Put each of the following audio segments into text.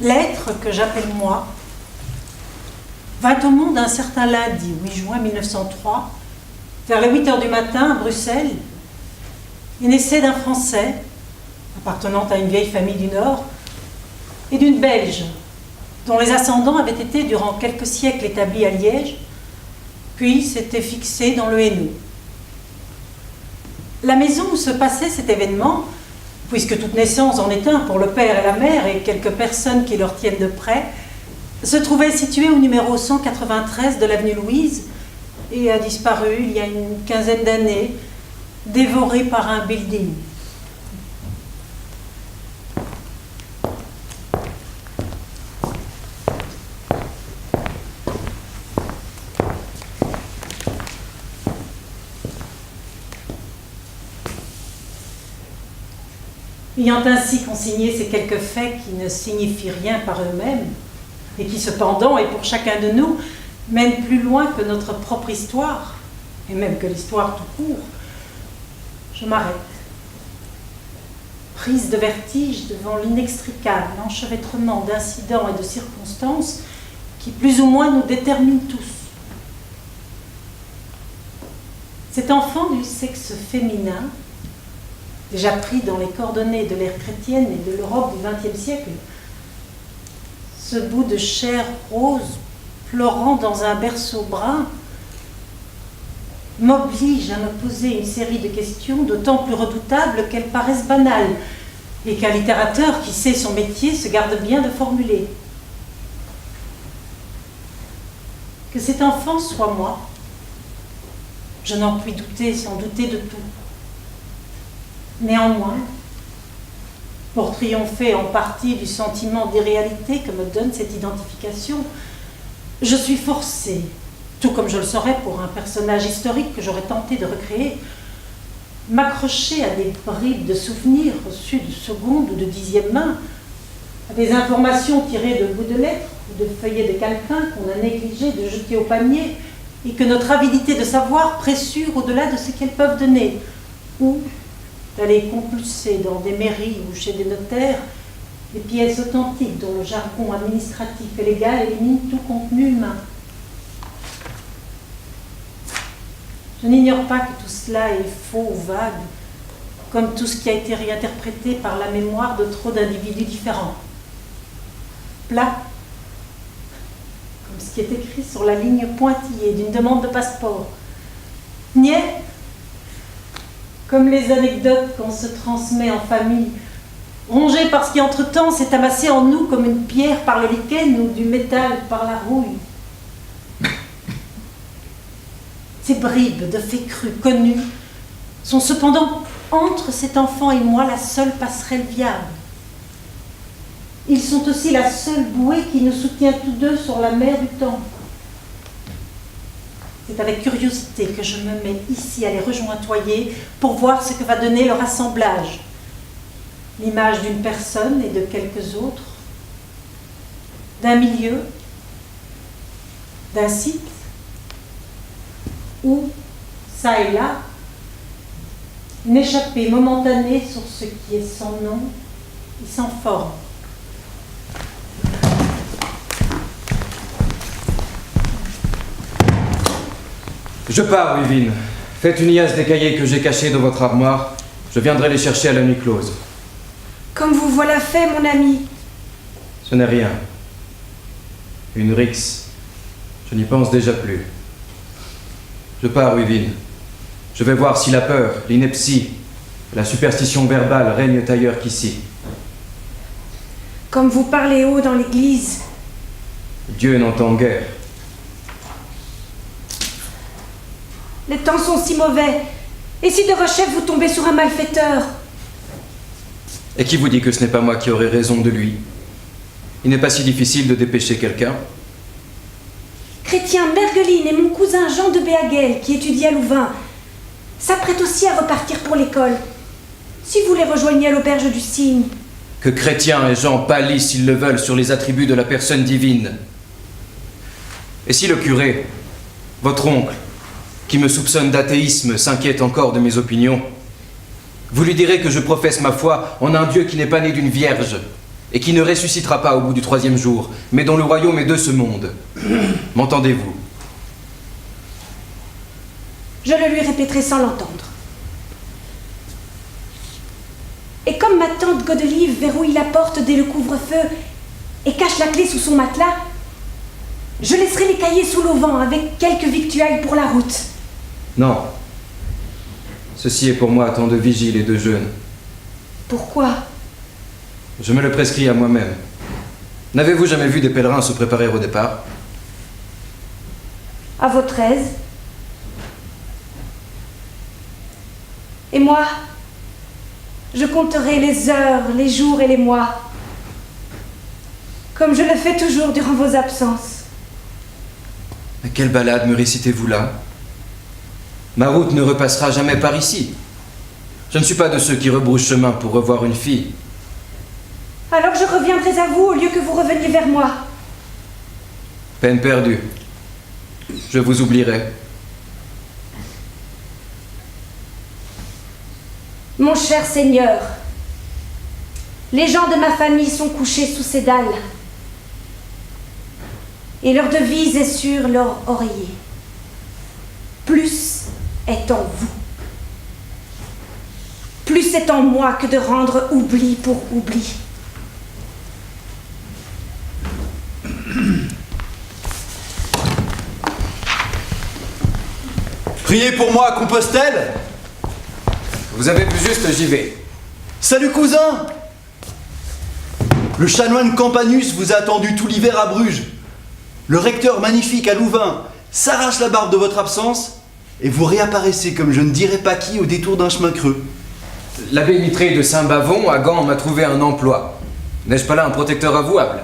L'être que j'appelle moi vint au monde un certain lundi, 8 juin 1903, vers les 8 heures du matin à Bruxelles, et naissait d'un Français, appartenant à une vieille famille du Nord, et d'une Belge, dont les ascendants avaient été durant quelques siècles établis à Liège, puis s'étaient fixés dans le Hainaut. La maison où se passait cet événement, puisque toute naissance en est un pour le père et la mère et quelques personnes qui leur tiennent de près, se trouvait située au numéro 193 de l'avenue Louise et a disparu il y a une quinzaine d'années, dévorée par un building. Ayant ainsi consigné ces quelques faits qui ne signifient rien par eux-mêmes, et qui cependant, et pour chacun de nous, mènent plus loin que notre propre histoire, et même que l'histoire tout court, je m'arrête, prise de vertige devant l'inextricable enchevêtrement d'incidents et de circonstances qui plus ou moins nous déterminent tous. Cet enfant du sexe féminin, déjà pris dans les coordonnées de l'ère chrétienne et de l'Europe du XXe siècle, ce bout de chair rose pleurant dans un berceau brun, m'oblige à me poser une série de questions d'autant plus redoutables qu'elles paraissent banales et qu'un littérateur qui sait son métier se garde bien de formuler. Que cet enfant soit moi, je n'en puis douter sans douter de tout. Néanmoins, pour triompher en partie du sentiment d'irréalité que me donne cette identification, je suis forcée, tout comme je le serais pour un personnage historique que j'aurais tenté de recréer, m'accrocher à des bribes de souvenirs reçus de seconde ou de dixième main, à des informations tirées de bouts de lettres ou de feuillets de calepin qu'on a négligé de jeter au panier et que notre avidité de savoir pressure au-delà de ce qu'elles peuvent donner, ou d'aller compulser dans des mairies ou chez des notaires des pièces authentiques dont le jargon administratif et légal élimine tout contenu humain. Je n'ignore pas que tout cela est faux ou vague, comme tout ce qui a été réinterprété par la mémoire de trop d'individus différents. Plat, comme ce qui est écrit sur la ligne pointillée d'une demande de passeport. Niais, comme les anecdotes qu'on se transmet en famille, rongées par ce qui entre-temps s'est amassé en nous comme une pierre par le lichen ou du métal par la rouille. Ces bribes de faits crus, connus, sont cependant entre cet enfant et moi la seule passerelle viable. Ils sont aussi la seule bouée qui nous soutient tous deux sur la mer du temps. C'est avec curiosité que je me mets ici à les rejointoyer pour voir ce que va donner leur assemblage. L'image d'une personne et de quelques autres, d'un milieu, d'un site, où, ça et là, une échappée momentanée sur ce qui est sans nom et sans forme. Je pars, Wivine. Faites une liasse des cahiers que j'ai cachés dans votre armoire. Je viendrai les chercher à la nuit close. Comme vous voilà fait, mon ami. Ce n'est rien. Une rixe. Je n'y pense déjà plus. Je pars, Wivine. Je vais voir si la peur, l'ineptie, la superstition verbale règnent ailleurs qu'ici. Comme vous parlez haut dans l'église. Dieu n'entend guère. Les temps sont si mauvais. Et si de rechef vous tombez sur un malfaiteur? Et qui vous dit que ce n'est pas moi qui aurai raison de lui? Il n'est pas si difficile de dépêcher quelqu'un. Chrétien Mergeline et mon cousin Jean de Béaguel, qui étudie à Louvain, s'apprêtent aussi à repartir pour l'école. Si vous les rejoignez à l'auberge du Cygne. Que Chrétien et Jean pâlissent s'ils le veulent sur les attributs de la personne divine. Et si le curé, votre oncle, qui me soupçonne d'athéisme, s'inquiète encore de mes opinions, vous lui direz que je professe ma foi en un Dieu qui n'est pas né d'une vierge, et qui ne ressuscitera pas au bout du 3e jour, mais dont le royaume est de ce monde. M'entendez-vous? Je le lui répéterai sans l'entendre. Et comme ma tante Godelive verrouille la porte dès le couvre-feu et cache la clé sous son matelas, je laisserai les cahiers sous l'auvent avec quelques victuailles pour la route. Non. Ceci est pour moi temps de vigile et de jeûne. Pourquoi? Je me le prescris à moi-même. N'avez-vous jamais vu des pèlerins se préparer au départ? À votre aise. Et moi, je compterai les heures, les jours et les mois, comme je le fais toujours durant vos absences. Mais quelle balade me récitez-vous là? Ma route ne repassera jamais par ici. Je ne suis pas de ceux qui rebroussent chemin pour revoir une fille. Alors je reviendrai à vous au lieu que vous reveniez vers moi. Peine perdue. Je vous oublierai. Mon cher Seigneur, les gens de ma famille sont couchés sous ces dalles, et leur devise est sur leur oreiller. Plus est en vous. Plus est en moi que de rendre oubli pour oubli. Priez pour moi à Compostelle. Vous avez vu juste, j'y vais. Salut cousin. Le chanoine Campanus vous a attendu tout l'hiver à Bruges. Le recteur magnifique à Louvain s'arrache la barbe de votre absence et vous réapparaissez comme je ne dirais pas qui au détour d'un chemin creux. L'abbé Mitré de Saint-Bavon à Gand m'a trouvé un emploi. N'ai-je pas là un protecteur avouable?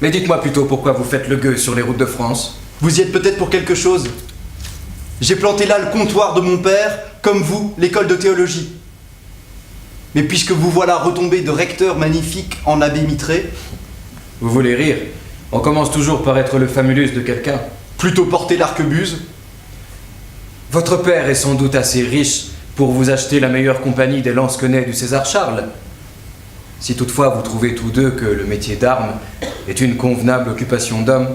Mais dites-moi plutôt pourquoi vous faites le gueux sur les routes de France. Vous y êtes peut-être pour quelque chose. J'ai planté là le comptoir de mon père, comme vous, l'école de théologie. Mais puisque vous voilà retombé de recteur magnifique en abbé Mitré... Vous voulez rire? On commence toujours par être le famulus de quelqu'un. Plutôt porter l'arquebuse. Votre père est sans doute assez riche pour vous acheter la meilleure compagnie des lansquenets du César Charles. Si toutefois vous trouvez tous deux que le métier d'arme est une convenable occupation d'homme.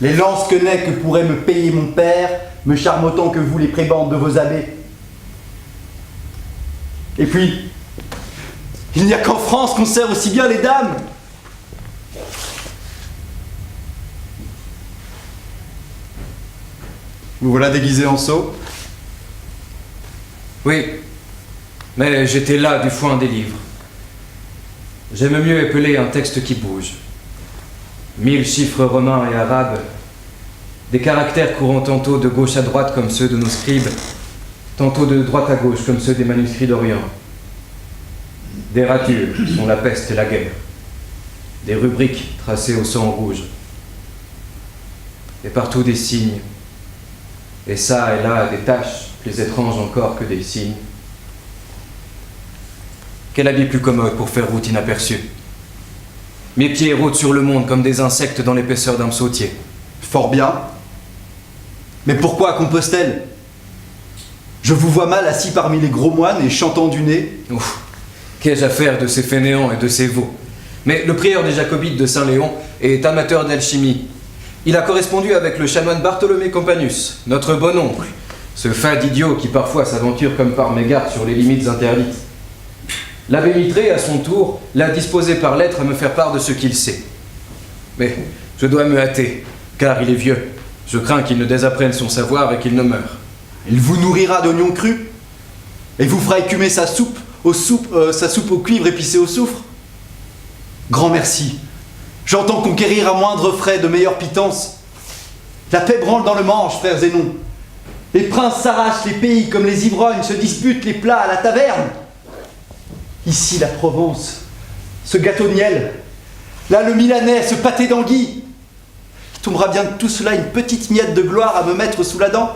Les lansquenets que pourrait me payer mon père me charment autant que vous les prébendes de vos abbés. Et puis, il n'y a qu'en France qu'on sert aussi bien les dames. Vous voilà déguisé en sot? Oui, mais j'étais là du foin des livres. J'aime mieux épeler un texte qui bouge. 1000 chiffres romains et arabes, des caractères courant tantôt de gauche à droite comme ceux de nos scribes, tantôt de droite à gauche comme ceux des manuscrits d'Orient. Des ratures sont la peste et la guerre, des rubriques tracées au sang rouge, et partout des signes, et ça et là des taches plus étranges encore que des signes. Quel habit plus commode pour faire route inaperçue? Mes pieds rôdent sur le monde comme des insectes dans l'épaisseur d'un sautier. Fort bien. Mais pourquoi à Compostelle? Je vous vois mal assis parmi les gros moines et chantant du nez. Ouf, qu'ai-je à faire de ces fainéants et de ces veaux? Mais le prieur des Jacobites de Saint-Léon est amateur d'alchimie. Il a correspondu avec le chanoine Bartholomé Campanus, notre bon oncle, ce fade idiot qui parfois s'aventure comme par mégarde sur les limites interdites. L'abbé Mitré, à son tour, l'a disposé par lettre à me faire part de ce qu'il sait. Mais je dois me hâter, car il est vieux. Je crains qu'il ne désapprenne son savoir et qu'il ne meure. Il vous nourrira d'oignons crus et vous fera écumer sa soupe au cuivre épicé au soufre. Grand merci. J'entends conquérir à moindre frais de meilleures pitances. La paix branle dans le manche, frères Zénon. Les princes s'arrachent les pays comme les ivrognes se disputent les plats à la taverne. Ici la Provence, ce gâteau de miel, là le Milanais, ce pâté d'anguille. Il tombera bien de tout cela une petite miette de gloire à me mettre sous la dent.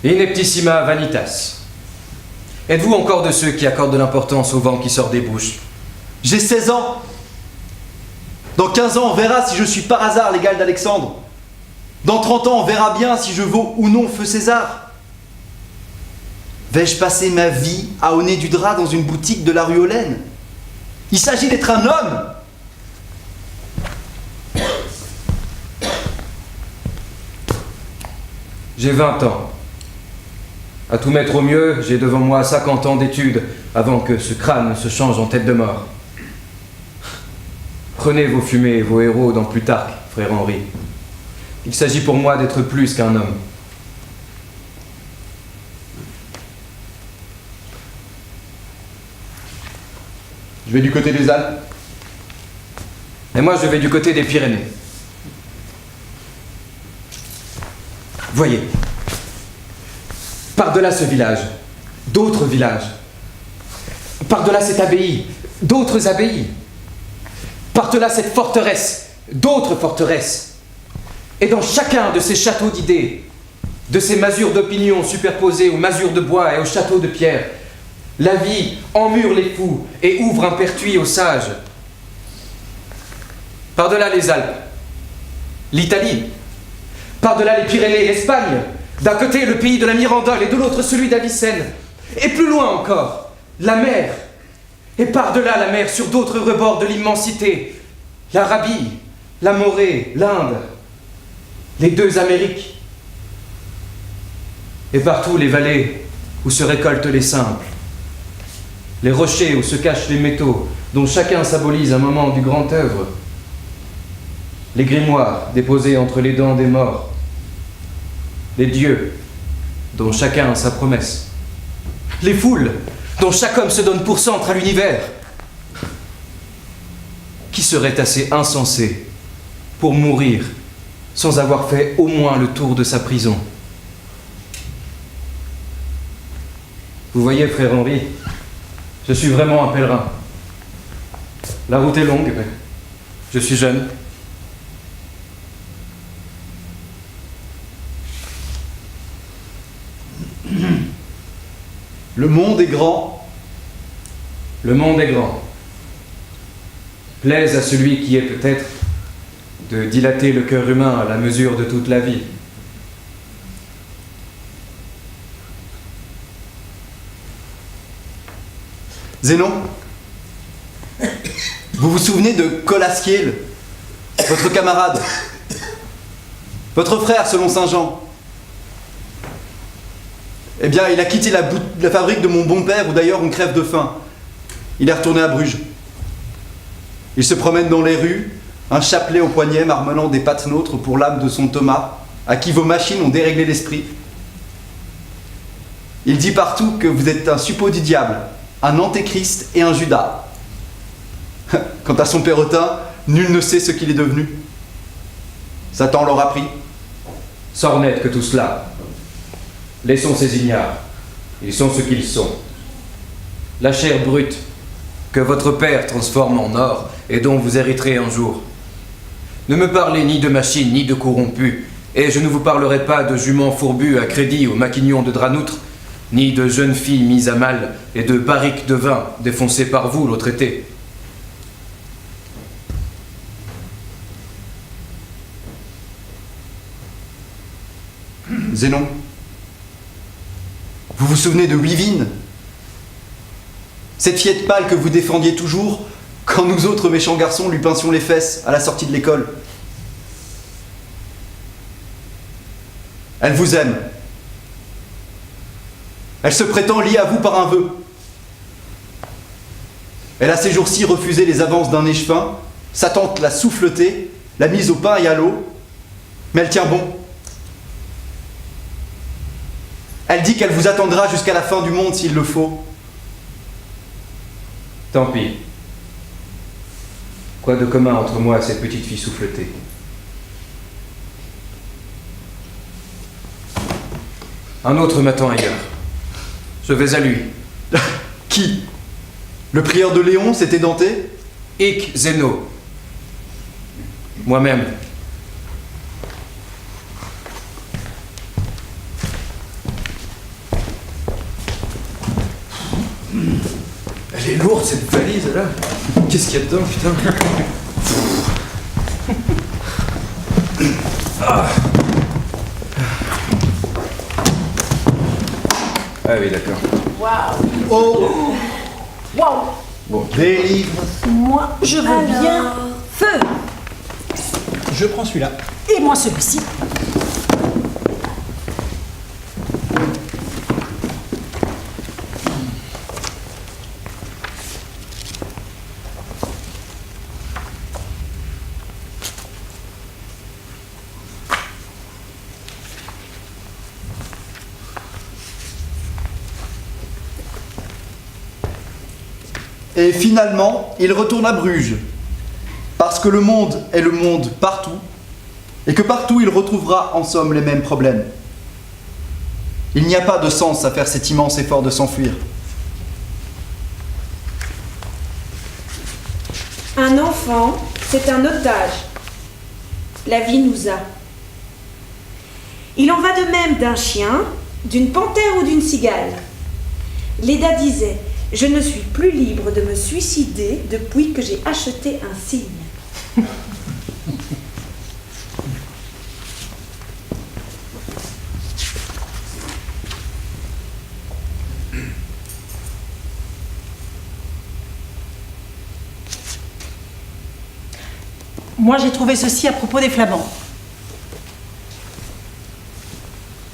Ineptissima vanitas. Êtes-vous encore de ceux qui accordent de l'importance au vent qui sort des bouches? J'ai 16 ans. Dans 15 ans, on verra si je suis par hasard l'égal d'Alexandre. Dans 30 ans, on verra bien si je vaux ou non feu César. Vais-je passer ma vie à honner du drap dans une boutique de la rue Hollen? Il s'agit d'être un homme. J'ai 20 ans. À tout mettre au mieux, j'ai devant moi 50 ans d'études avant que ce crâne se change en tête de mort. Prenez vos fumées et vos héros dans Plutarque, frère Henri. Il s'agit pour moi d'être plus qu'un homme. Je vais du côté des Alpes. Et moi, je vais du côté des Pyrénées. Voyez, par-delà ce village, d'autres villages. Par-delà cette abbaye, d'autres abbayes. Par-delà cette forteresse, d'autres forteresses. Et dans chacun de ces châteaux d'idées, de ces masures d'opinion superposées aux masures de bois et aux châteaux de pierre, la vie emmure les fous et ouvre un pertuis aux sages. Par-delà les Alpes, l'Italie, par-delà les Pyrénées, l'Espagne, d'un côté le pays de la Mirandole et de l'autre celui d'Avicenne, et plus loin encore, la mer, et par-delà la mer sur d'autres rebords de l'immensité, l'Arabie, la Morée, l'Inde, les deux Amériques, et partout les vallées où se récoltent les simples, les rochers où se cachent les métaux, dont chacun symbolise un moment du grand œuvre, les grimoires déposés entre les dents des morts, les dieux dont chacun a sa promesse, les foules dont chaque homme se donne pour centre à l'univers. Qui serait assez insensé pour mourir sans avoir fait au moins le tour de sa prison? Vous voyez, frère Henri, je suis vraiment un pèlerin. La route est longue, mais je suis jeune. Le monde est grand. Le monde est grand. Plaise à celui qui est peut-être de dilater le cœur humain à la mesure de toute la vie. Zénon, vous vous souvenez de Colasquiel, votre camarade, votre frère selon Saint Jean? Eh bien, il a quitté la fabrique de mon bon père, où d'ailleurs on crève de faim. Il est retourné à Bruges. Il se promène dans les rues, un chapelet au poignet, marmonlant des pattes nôtres pour l'âme de son Thomas, à qui vos machines ont déréglé l'esprit. Il dit partout que vous êtes un suppôt du diable, un antéchrist et un Judas. Quant à son Perrotin, nul ne sait ce qu'il est devenu. Satan l'aura pris. Sornette que tout cela. Laissons ces ignares. Ils sont ce qu'ils sont. La chair brute que votre père transforme en or et dont vous hériterez un jour. Ne me parlez ni de machines ni de corrompus, et je ne vous parlerai pas de juments fourbus à crédit aux maquignons de Dranoutre, ni de jeunes filles mises à mal et de barriques de vin défoncées par vous l'autre été. Zénon, vous vous souvenez de Wivine? Cette fillette pâle que vous défendiez toujours quand nous autres méchants garçons lui pincions les fesses à la sortie de l'école. Elle vous aime. Elle se prétend liée à vous par un vœu. Elle a ces jours-ci refusé les avances d'un échevin, sa tante l'a souffleté, l'a mise au pain et à l'eau, mais elle tient bon. Elle dit qu'elle vous attendra jusqu'à la fin du monde s'il le faut. Tant pis. Quoi de commun entre moi et cette petite fille souffletée? Un autre m'attend ailleurs. Je vais à lui. Qui? Le prieur de Léon s'est édenté? Hic Zéno. Moi-même. Elle est lourde cette valise là. Qu'est-ce qu'il y a dedans, putain? Ah. Ah oui, d'accord. Waouh! Oh, Waouh! Bon. des livres. Moi, je veux bien. Feu! Je prends celui-là. Et moi celui-ci. Et finalement, il retourne à Bruges. Parce que le monde est le monde partout, et que partout il retrouvera en somme les mêmes problèmes. Il n'y a pas de sens à faire cet immense effort de s'enfuir. Un enfant, c'est un otage. La vie nous a. Il en va de même d'un chien, d'une panthère ou d'une cigale. Léda disait: je ne suis plus libre de me suicider depuis que j'ai acheté un cygne. Moi, j'ai trouvé ceci à propos des Flamands.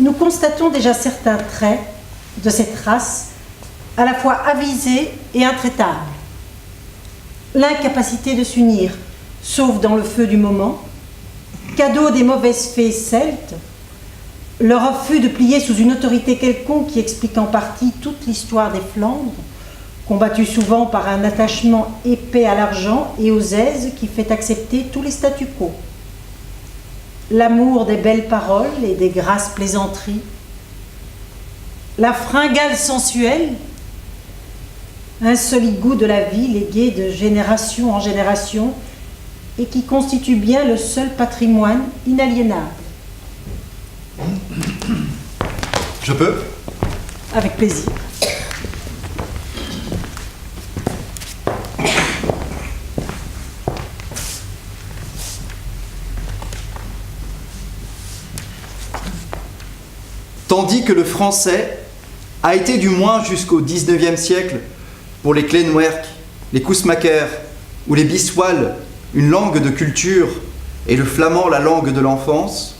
Nous constatons déjà certains traits de cette race, à la fois avisés et intraitables. L'incapacité de s'unir, sauf dans le feu du moment, cadeau des mauvaises fées celtes, le refus de plier sous une autorité quelconque qui explique en partie toute l'histoire des Flandres, combattue souvent par un attachement épais à l'argent et aux aises qui fait accepter tous les statu quo. L'amour des belles paroles et des grasses plaisanteries, la fringale sensuelle, un solide goût de la vie légué de génération en génération et qui constitue bien le seul patrimoine inaliénable. Je peux ? Avec plaisir. Tandis que le français a été du moins jusqu'au XIXe siècle, pour les Klenwerk, les Kousmaker ou les Biswal, une langue de culture et le flamand la langue de l'enfance,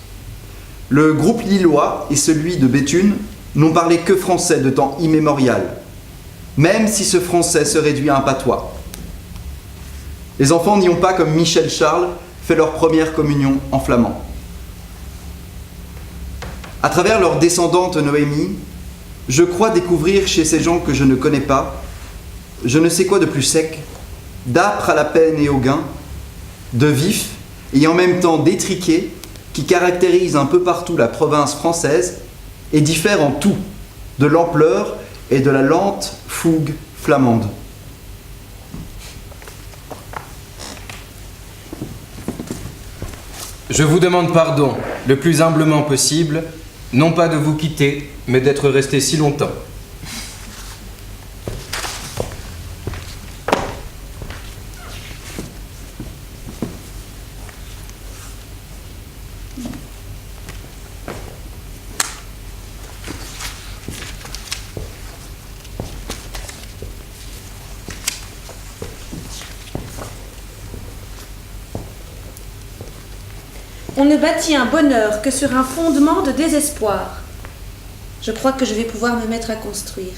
le groupe lillois et celui de Béthune n'ont parlé que français de temps immémorial, même si ce français se réduit à un patois. Les enfants n'y ont pas, comme Michel Charles, fait leur première communion en flamand. À travers leur descendante Noémie, je crois découvrir chez ces gens que je ne connais pas, je ne sais quoi de plus sec, d'âpre à la peine et au gain, de vif et en même temps d'étriqué, qui caractérise un peu partout la province française et diffère en tout de l'ampleur et de la lente fougue flamande. Je vous demande pardon, le plus humblement possible, non pas de vous quitter, mais d'être resté si longtemps. On ne bâtit un bonheur que sur un fondement de désespoir. Je crois que je vais pouvoir me mettre à construire.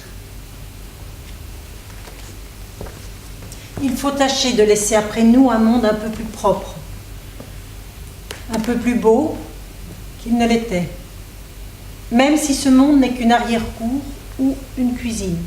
Il faut tâcher de laisser après nous un monde un peu plus propre, un peu plus beau qu'il ne l'était, même si ce monde n'est qu'une arrière-cour ou une cuisine.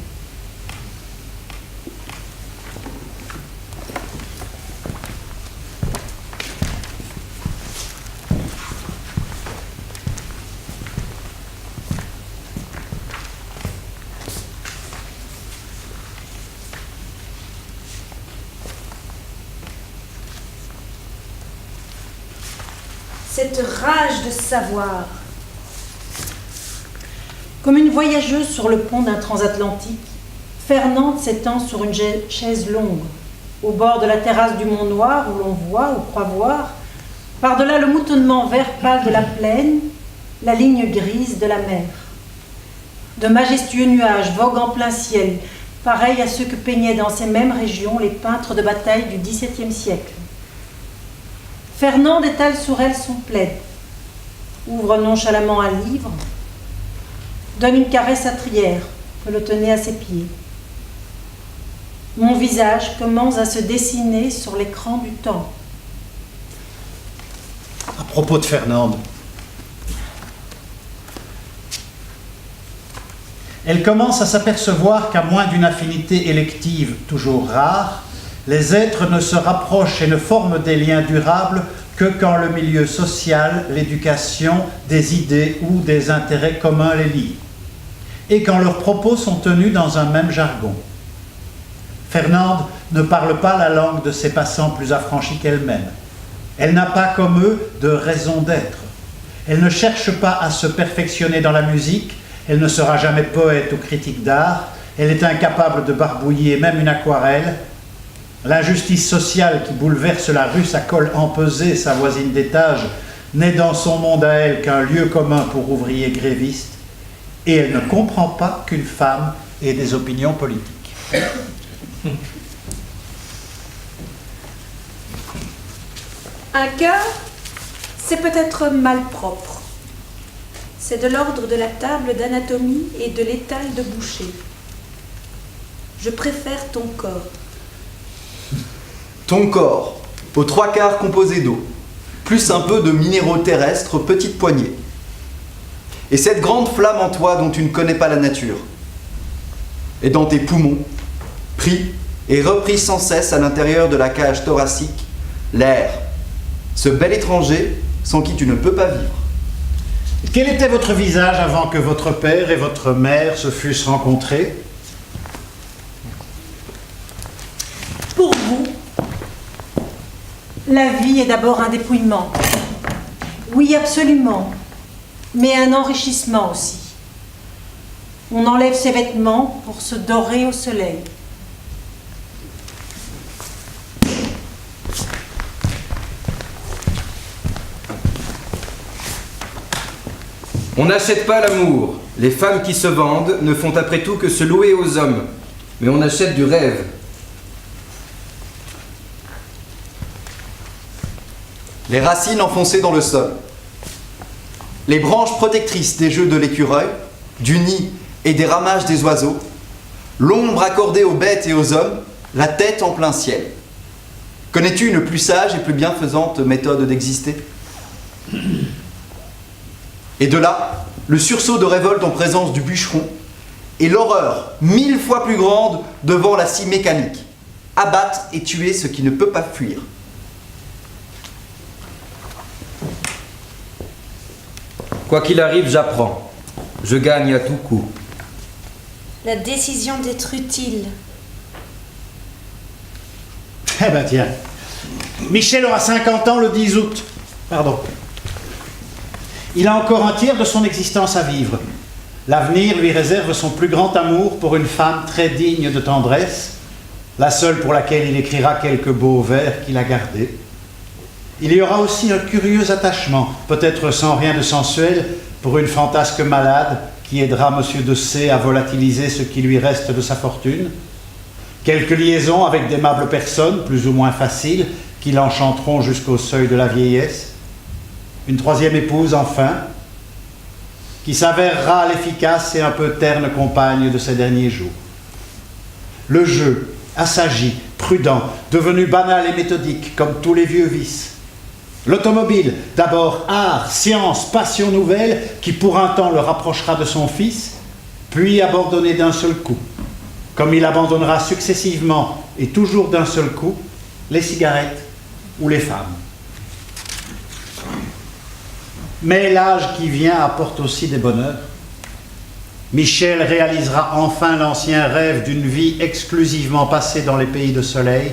Cette rage de savoir. Comme une voyageuse sur le pont d'un transatlantique, Fernande s'étend sur une chaise longue, au bord de la terrasse du Mont Noir où l'on voit ou croit voir, par-delà le moutonnement vert pâle de la plaine, la ligne grise de la mer. De majestueux nuages voguent en plein ciel, pareils à ceux que peignaient dans ces mêmes régions les peintres de bataille du XVIIe siècle. Fernande étale sur elle son plaid, ouvre nonchalamment un livre, donne une caresse à Trière, que le tenait à ses pieds. Mon visage commence à se dessiner sur l'écran du temps. À propos de Fernande, elle commence à s'apercevoir qu'à moins d'une affinité élective toujours rare, les êtres ne se rapprochent et ne forment des liens durables que quand le milieu social, l'éducation, des idées ou des intérêts communs les lient, et quand leurs propos sont tenus dans un même jargon. Fernande ne parle pas la langue de ses passants plus affranchis qu'elle-même. Elle n'a pas comme eux de raison d'être. Elle ne cherche pas à se perfectionner dans la musique, elle ne sera jamais poète ou critique d'art, elle est incapable de barbouiller même une aquarelle. L'injustice sociale qui bouleverse la Russe à col empesé, sa voisine d'étage, n'est dans son monde à elle qu'un lieu commun pour ouvriers grévistes, et elle ne comprend pas qu'une femme ait des opinions politiques. Un cœur, c'est peut-être malpropre. C'est de l'ordre de la table d'anatomie et de l'étal de boucher. Je préfère ton corps. Ton corps, aux 3/4 composé d'eau, plus un peu de minéraux terrestres, petite poignée. Et cette grande flamme en toi dont tu ne connais pas la nature. Et dans tes poumons, pris et repris sans cesse à l'intérieur de la cage thoracique, l'air, ce bel étranger sans qui tu ne peux pas vivre. Quel était votre visage avant que votre père et votre mère se fussent rencontrés? Pour vous, la vie est d'abord un dépouillement. Oui, absolument, mais un enrichissement aussi. On enlève ses vêtements pour se dorer au soleil. On n'achète pas l'amour. Les femmes qui se vendent ne font après tout que se louer aux hommes. Mais on achète du rêve. Les racines enfoncées dans le sol. Les branches protectrices des jeux de l'écureuil, du nid et des ramages des oiseaux. L'ombre accordée aux bêtes et aux hommes, la tête en plein ciel. Connais-tu une plus sage et plus bienfaisante méthode d'exister ? Et de là, le sursaut de révolte en présence du bûcheron et l'horreur 1000 fois plus grande devant la scie mécanique. Abattre et tuer ce qui ne peut pas fuir. Quoi qu'il arrive, j'apprends. Je gagne à tout coup. La décision d'être utile. Eh ben tiens, Michel aura 50 ans le 10 août. Pardon. Il a encore un tiers de son existence à vivre. L'avenir lui réserve son plus grand amour pour une femme très digne de tendresse, la seule pour laquelle il écrira quelques beaux vers qu'il a gardés. Il y aura aussi un curieux attachement, peut-être sans rien de sensuel, pour une fantasque malade qui aidera M. de C à volatiliser ce qui lui reste de sa fortune. Quelques liaisons avec d'aimables personnes, plus ou moins faciles, qui l'enchanteront jusqu'au seuil de la vieillesse. Une troisième épouse, enfin, qui s'avérera l'efficace et un peu terne compagne de ses derniers jours. Le jeu, assagi, prudent, devenu banal et méthodique, comme tous les vieux vices. L'automobile, d'abord art, science, passion nouvelle, qui pour un temps le rapprochera de son fils, puis abandonné d'un seul coup, comme il abandonnera successivement et toujours d'un seul coup les cigarettes ou les femmes. Mais l'âge qui vient apporte aussi des bonheurs. Michel réalisera enfin l'ancien rêve d'une vie exclusivement passée dans les pays de soleil,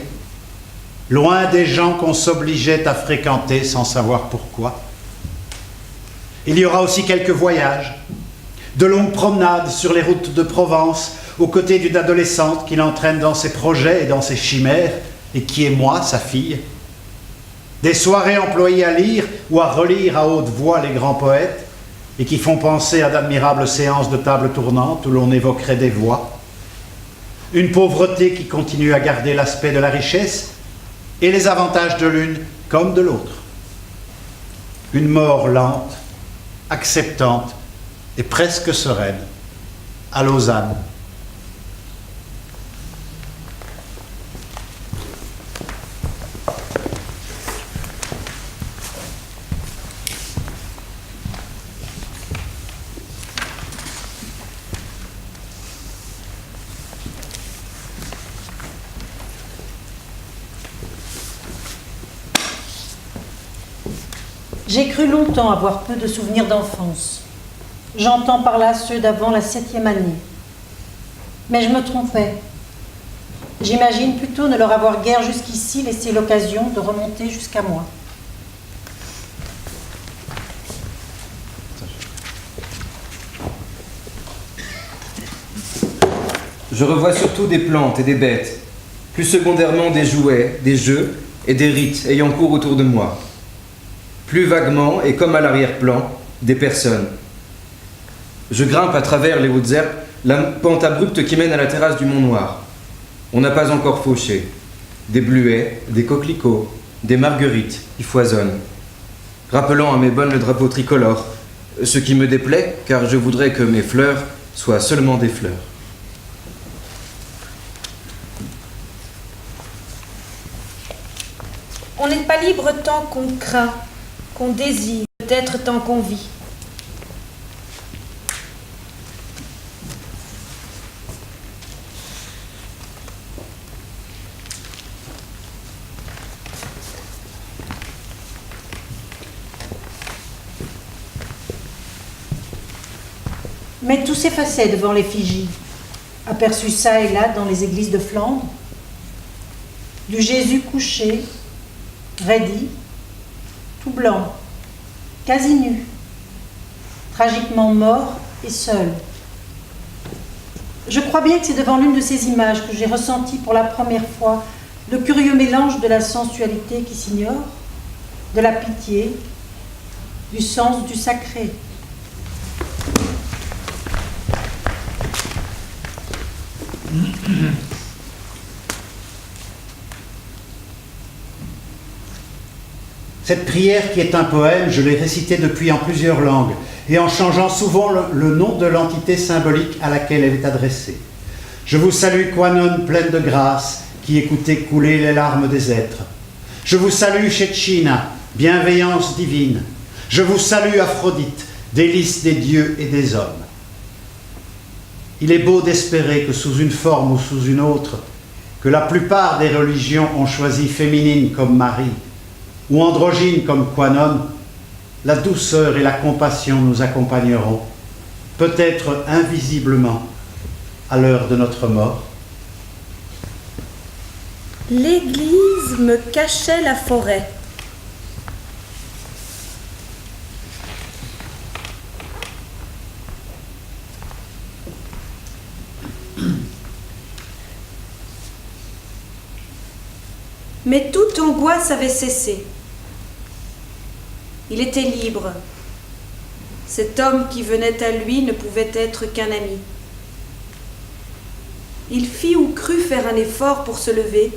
loin des gens qu'on s'obligeait à fréquenter sans savoir pourquoi. Il y aura aussi quelques voyages, de longues promenades sur les routes de Provence, aux côtés d'une adolescente qui l'entraîne dans ses projets et dans ses chimères, et qui est moi, sa fille. Des soirées employées à lire ou à relire à haute voix les grands poètes, et qui font penser à d'admirables séances de table tournante où l'on évoquerait des voix. Une pauvreté qui continue à garder l'aspect de la richesse et les avantages de l'une comme de l'autre. Une mort lente, acceptante et presque sereine, à Lausanne. J'ai cru longtemps avoir peu de souvenirs d'enfance. J'entends par là ceux d'avant la 7e année. Mais je me trompais. J'imagine plutôt ne leur avoir guère jusqu'ici laissé l'occasion de remonter jusqu'à moi. Je revois surtout des plantes et des bêtes, plus secondairement des jouets, des jeux et des rites ayant cours autour de moi. Plus vaguement et comme à l'arrière-plan, des personnes. Je grimpe à travers les hautes herbes la pente abrupte qui mène à la terrasse du Mont Noir. On n'a pas encore fauché. Des bleuets, des coquelicots, des marguerites qui foisonnent, rappelant à mes bonnes le drapeau tricolore, ce qui me déplaît car je voudrais que mes fleurs soient seulement des fleurs. On n'est pas libre tant qu'on craint, qu'on désire, peut-être tant qu'on vit. Mais tout s'effaçait devant l'effigie, aperçu çà et là dans les églises de Flandre, du Jésus couché, raidi, tout blanc, quasi nu, tragiquement mort et seul. Je crois bien que c'est devant l'une de ces images que j'ai ressenti pour la première fois le curieux mélange de la sensualité qui s'ignore, de la pitié, du sens du sacré. Cette prière qui est un poème, je l'ai récitée depuis en plusieurs langues et en changeant souvent le nom de l'entité symbolique à laquelle elle est adressée. Je vous salue, Quanon, pleine de grâce, qui écoutez couler les larmes des êtres. Je vous salue, Shechina, bienveillance divine. Je vous salue, Aphrodite, délice des dieux et des hommes. Il est beau d'espérer que sous une forme ou sous une autre, que la plupart des religions ont choisi féminine comme Marie, ou androgyne comme Quanon, la douceur et la compassion nous accompagneront, peut-être invisiblement, à l'heure de notre mort. L'église me cachait la forêt. Mais toute angoisse avait cessé. Il était libre. Cet homme qui venait à lui ne pouvait être qu'un ami. Il fit ou crut faire un effort pour se lever,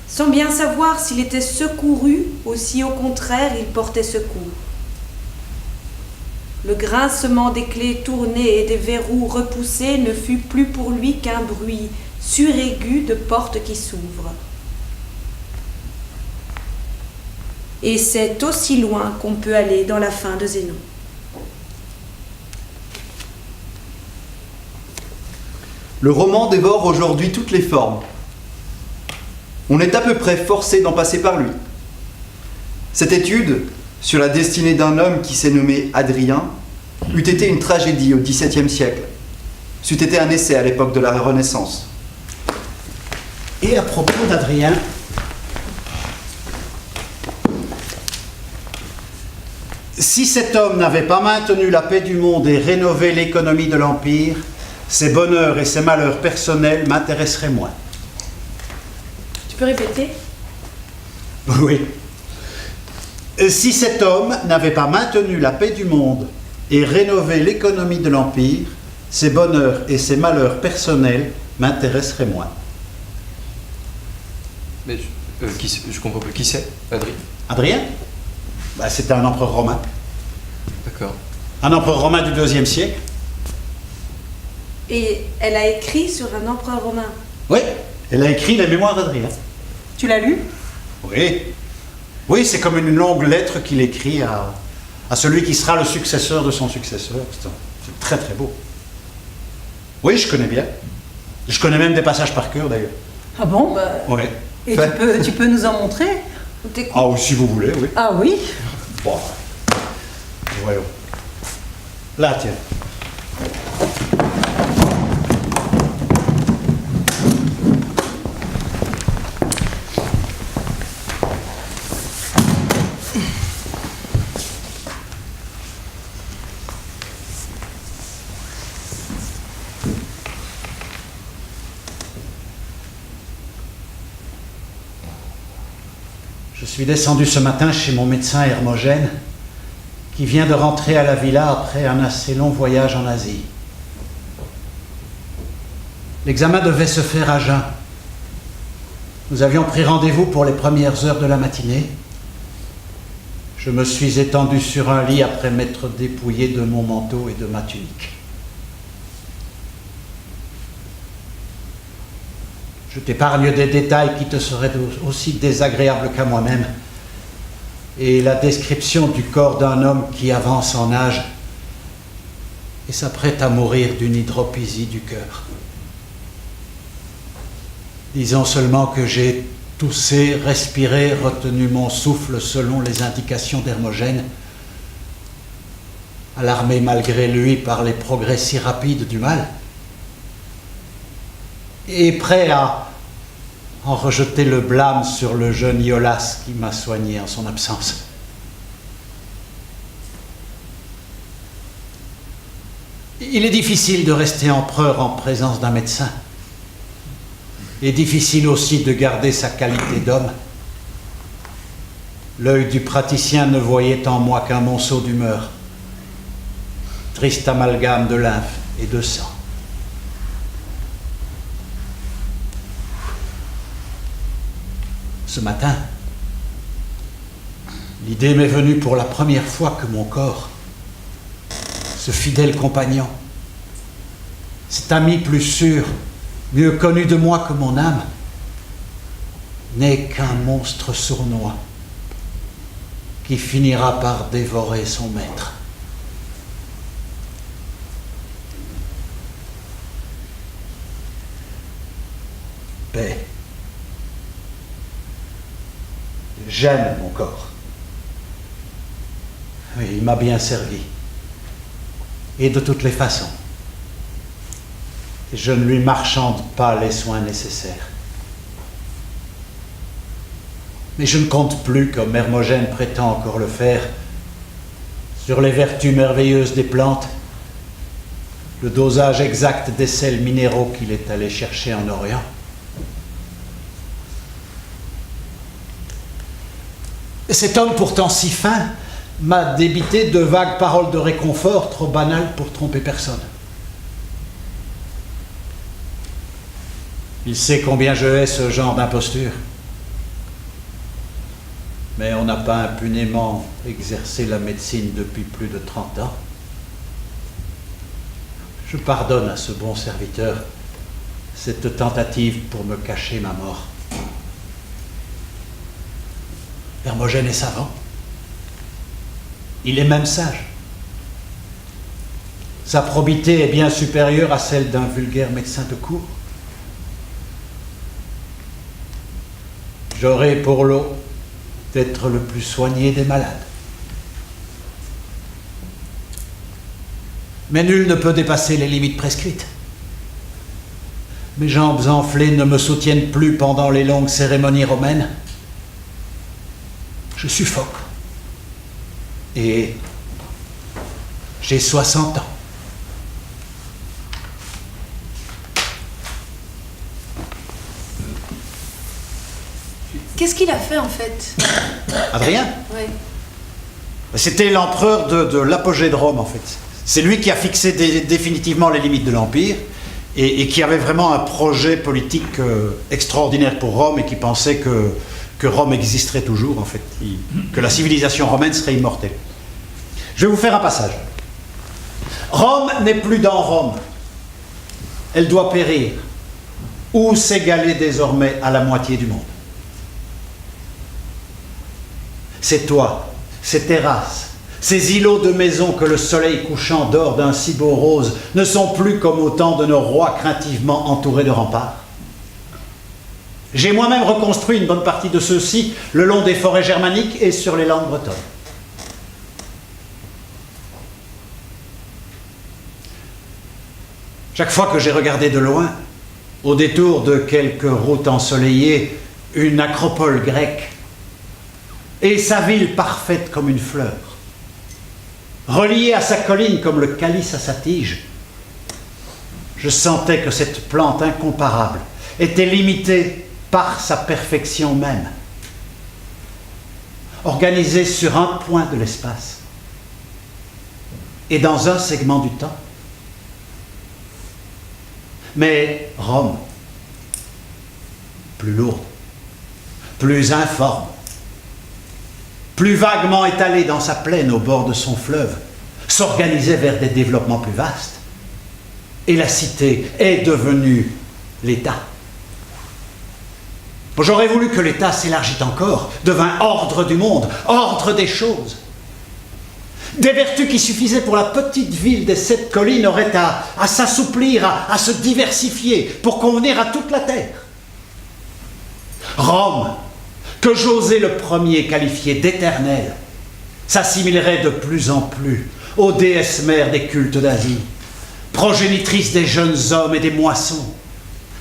sans bien savoir s'il était secouru ou si au contraire il portait secours. Le grincement des clés tournées et des verrous repoussés ne fut plus pour lui qu'un bruit suraigu de portes qui s'ouvrent. Et c'est aussi loin qu'on peut aller dans la fin de Zénon. Le roman dévore aujourd'hui toutes les formes. On est à peu près forcé d'en passer par lui. Cette étude sur la destinée d'un homme qui s'est nommé Adrien eût été une tragédie au XVIIe siècle. C'eût été un essai à l'époque de la Renaissance. Et à propos d'Adrien, si cet homme n'avait pas maintenu la paix du monde et rénové l'économie de l'Empire, ses bonheurs et ses malheurs personnels m'intéresseraient moins. Tu peux répéter ? Oui. Si cet homme n'avait pas maintenu la paix du monde et rénover l'économie de l'Empire, ses bonheurs et ses malheurs personnels m'intéresseraient moins. Mais je comprends pas. Qui c'est, Adrien? Adrien? C'était un empereur romain. D'accord. Un empereur romain du IIe siècle. Et elle a écrit sur un empereur romain. Oui, elle a écrit les mémoires d'Adrien. Tu l'as lu? Oui. Oui, c'est comme une longue lettre qu'il écrit à celui qui sera le successeur de son successeur. C'est très très beau. Oui, je connais bien. Je connais même des passages par cœur d'ailleurs. Ah bon? Oui. Et tu peux nous en montrer? Ah, si vous voulez, oui. Ah oui? Bon. Voyons. Là, tiens. Je suis descendu ce matin chez mon médecin Hermogène, qui vient de rentrer à la villa après un assez long voyage en Asie. L'examen devait se faire à jeun. Nous avions pris rendez-vous pour les premières heures de la matinée. Je me suis étendu sur un lit après m'être dépouillé de mon manteau et de ma tunique. Je t'épargne des détails qui te seraient aussi désagréables qu'à moi-même, et la description du corps d'un homme qui avance en âge et s'apprête à mourir d'une hydropésie du cœur. Disons seulement que j'ai toussé, respiré, retenu mon souffle selon les indications d'Hermogène, alarmé malgré lui par les progrès si rapides du mal, et prêt à en rejeter le blâme sur le jeune Iolas qui m'a soigné en son absence. Il est difficile de rester empereur en présence d'un médecin, et difficile aussi de garder sa qualité d'homme. L'œil du praticien ne voyait en moi qu'un monceau d'humeur, triste amalgame de lymphe et de sang. Ce matin, l'idée m'est venue pour la première fois que mon corps, ce fidèle compagnon, cet ami plus sûr, mieux connu de moi que mon âme, n'est qu'un monstre sournois qui finira par dévorer son maître. Paix. J'aime mon corps. Oui, il m'a bien servi. Et de toutes les façons. Je ne lui marchande pas les soins nécessaires. Mais je ne compte plus, comme Hermogène prétend encore le faire, sur les vertus merveilleuses des plantes, le dosage exact des sels minéraux qu'il est allé chercher en Orient. Et cet homme pourtant si fin m'a débité de vagues paroles de réconfort trop banales pour tromper personne. Il sait combien je hais ce genre d'imposture. Mais on n'a pas impunément exercé la médecine depuis plus de 30 ans. Je pardonne à ce bon serviteur cette tentative pour me cacher ma mort. Hermogène est savant. Il est même sage. Sa probité est bien supérieure à celle d'un vulgaire médecin de cour. J'aurai pour lot d'être le plus soigné des malades. Mais nul ne peut dépasser les limites prescrites. Mes jambes enflées ne me soutiennent plus pendant les longues cérémonies romaines. Je suffoque. Et j'ai 60 ans. Qu'est-ce qu'il a fait en fait? Adrien? Oui. C'était l'empereur de l'apogée de Rome, en fait. C'est lui qui a fixé définitivement les limites de l'Empire et qui avait vraiment un projet politique extraordinaire pour Rome et qui pensait que Rome existerait toujours, en fait, que la civilisation romaine serait immortelle. Je vais vous faire un passage. Rome n'est plus dans Rome. Elle doit périr ou s'égaler désormais à la moitié du monde. Ces toits, ces terrasses, ces îlots de maisons que le soleil couchant dore d'un si beau rose ne sont plus comme au temps de nos rois craintivement entourés de remparts. J'ai moi-même reconstruit une bonne partie de ceux-ci le long des forêts germaniques et sur les landes bretonnes. Chaque fois que j'ai regardé de loin, au détour de quelques routes ensoleillées, une acropole grecque et sa ville parfaite comme une fleur, reliée à sa colline comme le calice à sa tige, je sentais que cette plante incomparable était limitée par sa perfection même, organisée sur un point de l'espace et dans un segment du temps. Mais Rome, plus lourde, plus informe, plus vaguement étalée dans sa plaine au bord de son fleuve, s'organisait vers des développements plus vastes. Et la cité est devenue l'État. J'aurais voulu que l'État s'élargît encore, devint ordre du monde, ordre des choses. Des vertus qui suffisaient pour la petite ville des 7 collines auraient à s'assouplir, à se diversifier pour convenir à toute la terre. Rome, que José le premier qualifiait d'éternelle, s'assimilerait de plus en plus aux déesses mères des cultes d'Asie, progénitrices des jeunes hommes et des moissons,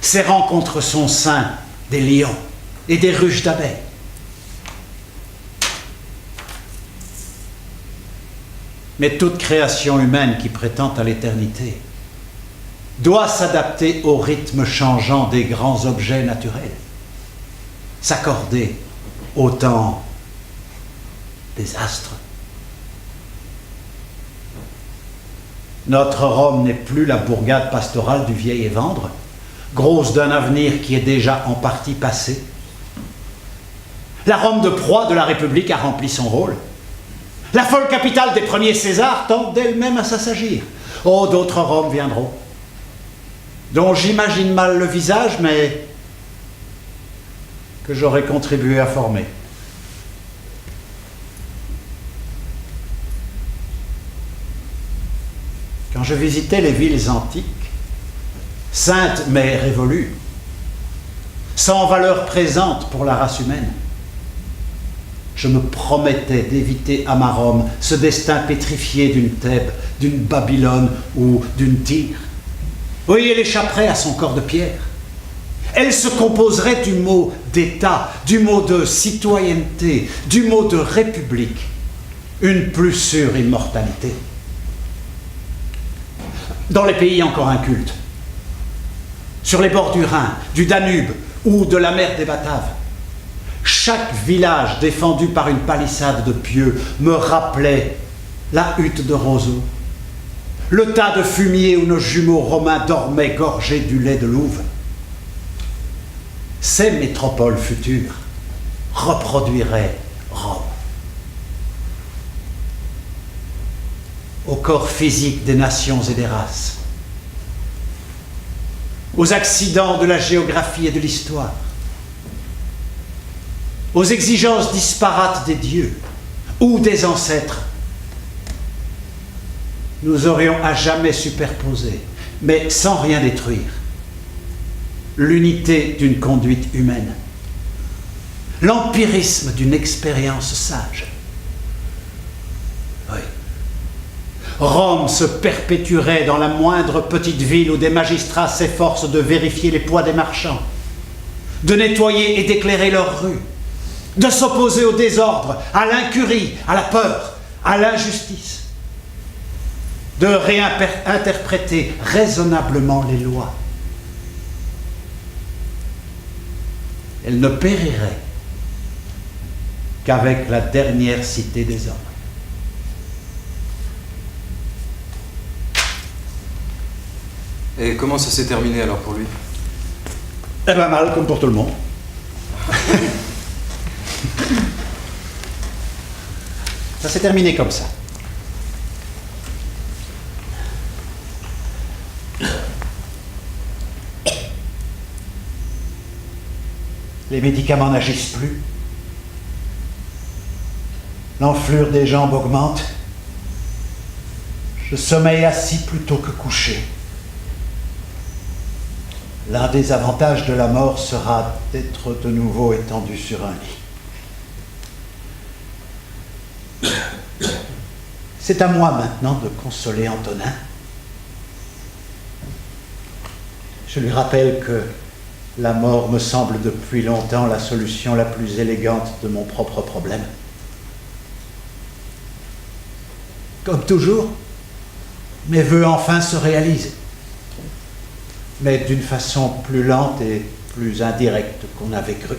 serrant contre son sein des lions et des ruches d'abeilles. Mais toute création humaine qui prétend à l'éternité doit s'adapter au rythme changeant des grands objets naturels, s'accorder au temps des astres. Notre Rome n'est plus la bourgade pastorale du vieil Évandre, grosse d'un avenir qui est déjà en partie passé. La Rome de proie de la République a rempli son rôle. La folle capitale des premiers Césars tente d'elle-même à s'assagir. Oh, d'autres Roms viendront, dont j'imagine mal le visage, mais que j'aurais contribué à former. Quand je visitais les villes antiques, saintes mais révolues, sans valeur présente pour la race humaine, je me promettais d'éviter à ma Rome ce destin pétrifié d'une Thèbes, d'une Babylone ou d'une Tyr. Oui, elle échapperait à son corps de pierre. Elle se composerait du mot d'État, du mot de citoyenneté, du mot de république, une plus sûre immortalité. Dans les pays encore incultes, sur les bords du Rhin, du Danube ou de la mer des Bataves, chaque village défendu par une palissade de pieux me rappelait la hutte de roseaux, le tas de fumier où nos jumeaux romains dormaient gorgés du lait de louve. Ces métropoles futures reproduiraient Rome. Au corps physique des nations et des races, aux accidents de la géographie et de l'histoire, aux exigences disparates des dieux ou des ancêtres, nous aurions à jamais superposé, mais sans rien détruire, l'unité d'une conduite humaine, l'empirisme d'une expérience sage. Oui. Rome se perpétuerait dans la moindre petite ville où des magistrats s'efforcent de vérifier les poids des marchands, de nettoyer et d'éclairer leurs rues, de s'opposer au désordre, à l'incurie, à la peur, à l'injustice, de réinterpréter raisonnablement les lois. Elle ne périrait qu'avec la dernière cité des hommes. Et comment ça s'est terminé alors pour lui? Eh ben mal, comme pour tout le monde. Ça s'est terminé comme ça. Les médicaments n'agissent plus. L'enflure des jambes augmente. Je sommeille assis plutôt que couché. L'un des avantages de la mort sera d'être de nouveau étendu sur un lit. C'est à moi maintenant de consoler Antonin. Je lui rappelle que la mort me semble depuis longtemps la solution la plus élégante de mon propre problème. Comme toujours, mes vœux enfin se réalisent, mais d'une façon plus lente et plus indirecte qu'on avait cru.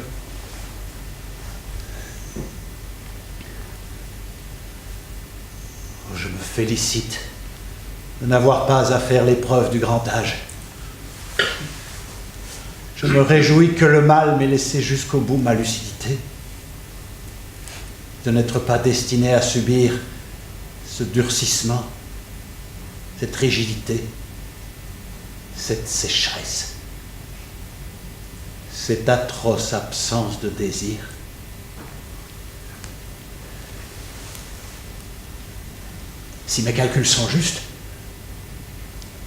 Je me félicite de n'avoir pas à faire l'épreuve du grand âge. Je me réjouis que le mal m'ait laissé jusqu'au bout ma lucidité, de n'être pas destiné à subir ce durcissement, cette rigidité, cette sécheresse, cette atroce absence de désir. Si mes calculs sont justes,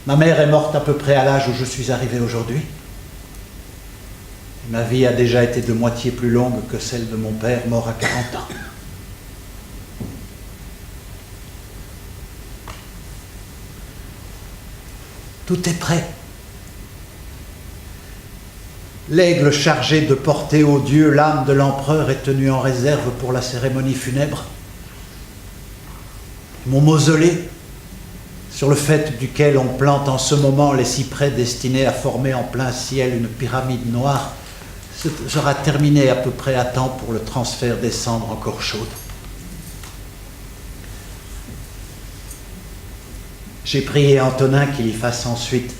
ma mère est morte à peu près à l'âge où je suis arrivé aujourd'hui. Ma vie a déjà été de moitié plus longue que celle de mon père, mort à 40 ans. Tout est prêt. L'aigle chargé de porter au Dieu l'âme de l'empereur est tenu en réserve pour la cérémonie funèbre. Mon mausolée, sur le faîte duquel on plante en ce moment les cyprès destinés à former en plein ciel une pyramide noire, sera terminé à peu près à temps pour le transfert des cendres encore chaudes. J'ai prié Antonin qu'il y fasse ensuite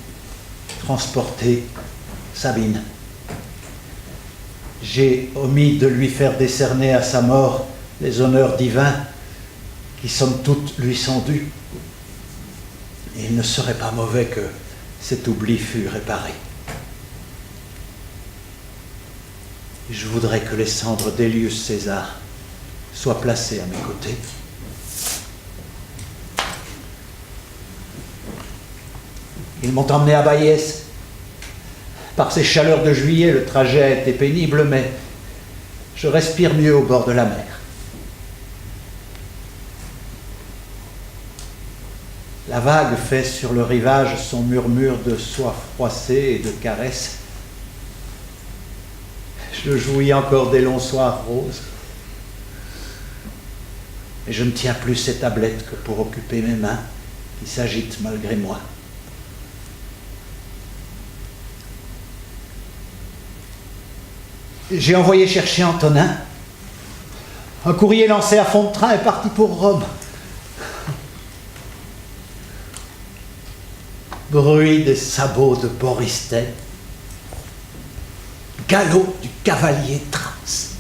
transporter Sabine. J'ai omis de lui faire décerner à sa mort les honneurs divins qui, somme toute, lui sont dus. Et il ne serait pas mauvais que cet oubli fût réparé. Je voudrais que les cendres d'Elius César soient placées à mes côtés. Ils m'ont emmené à Bayès. Par ces chaleurs de juillet, le trajet a été pénible, mais je respire mieux au bord de la mer. La vague fait sur le rivage son murmure de soie froissée et de caresses. Je jouis encore des longs soirs roses. Et je ne tiens plus ces tablettes que pour occuper mes mains qui s'agitent malgré moi. J'ai envoyé chercher Antonin. Un courrier lancé à fond de train est parti pour Rome. Bruit des sabots de Boristet. Galop du cavalier Thrace.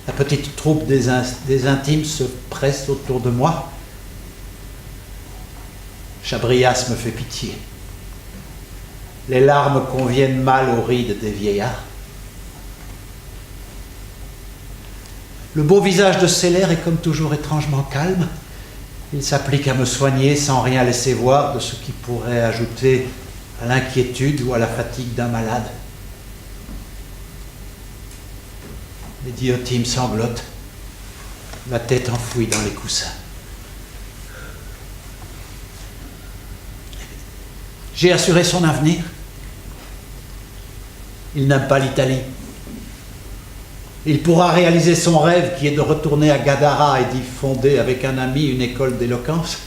La petite troupe des intimes se presse autour de moi. Chabrias me fait pitié. Les larmes conviennent mal aux rides des vieillards. Le beau visage de Seller est comme toujours étrangement calme. Il s'applique à me soigner sans rien laisser voir de ce qui pourrait ajouter à l'inquiétude ou à la fatigue d'un malade. Les Diotimes sanglotent, la tête enfouie dans les coussins. J'ai assuré son avenir. Il n'aime pas l'Italie. Il pourra réaliser son rêve qui est de retourner à Gadara et d'y fonder avec un ami une école d'éloquence.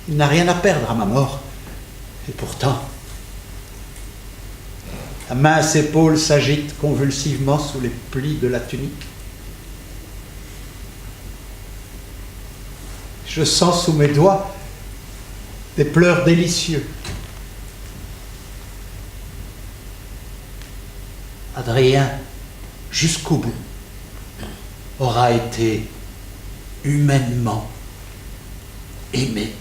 Il n'a rien à perdre à ma mort. Et pourtant, la mince épaule s'agite convulsivement sous les plis de la tunique. Je sens sous mes doigts des pleurs délicieux. Adrien, jusqu'au bout, aura été humainement aimé.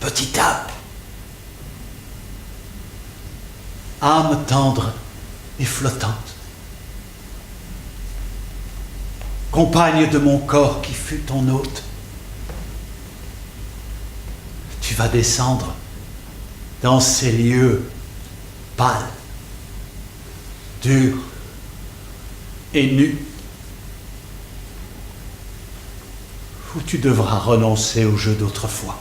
Petite âme tendre et flottante, compagne de mon corps qui fut ton hôte, tu vas descendre dans ces lieux pâles, durs et nus, où tu devras renoncer au jeu d'autrefois.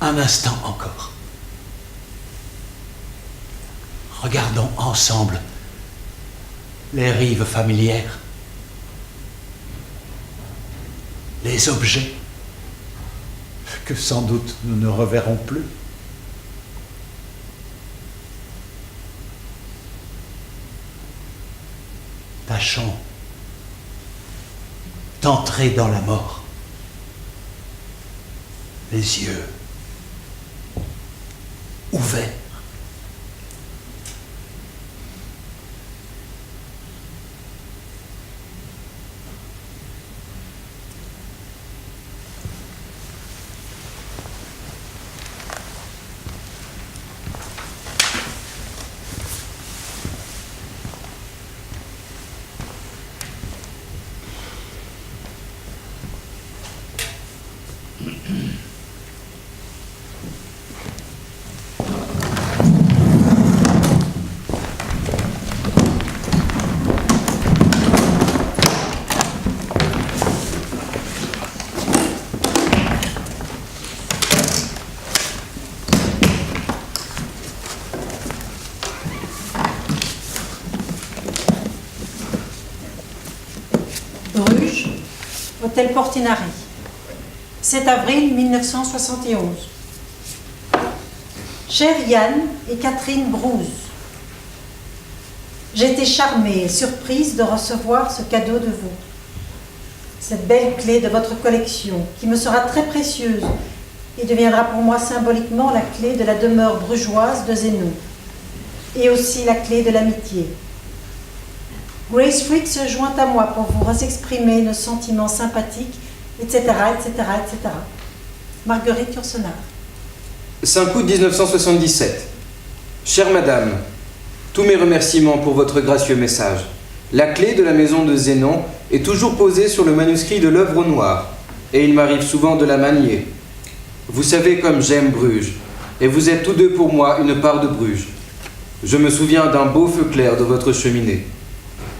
Un instant encore. Regardons ensemble les rives familières, les objets que sans doute nous ne reverrons plus. Tâchons d'entrer dans la mort, les yeux ouverts. Bruges, Hôtel Portinari, 7 avril 1971. Chers Yann et Catherine Brouze, j'ai été charmée et surprise de recevoir ce cadeau de vous. Cette belle clé de votre collection, qui me sera très précieuse et deviendra pour moi symboliquement la clé de la demeure brugeoise de Zénon, et aussi la clé de l'amitié. Grace Frick se joint à moi pour vous exprimer nos sentiments sympathiques, etc., etc., etc. Marguerite Yourcenar. 5 août 1977. Chère Madame, tous mes remerciements pour votre gracieux message. La clé de la maison de Zénon est toujours posée sur le manuscrit de l'œuvre au noir, et il m'arrive souvent de la manier. Vous savez comme j'aime Bruges, et vous êtes tous deux pour moi une part de Bruges. Je me souviens d'un beau feu clair de votre cheminée.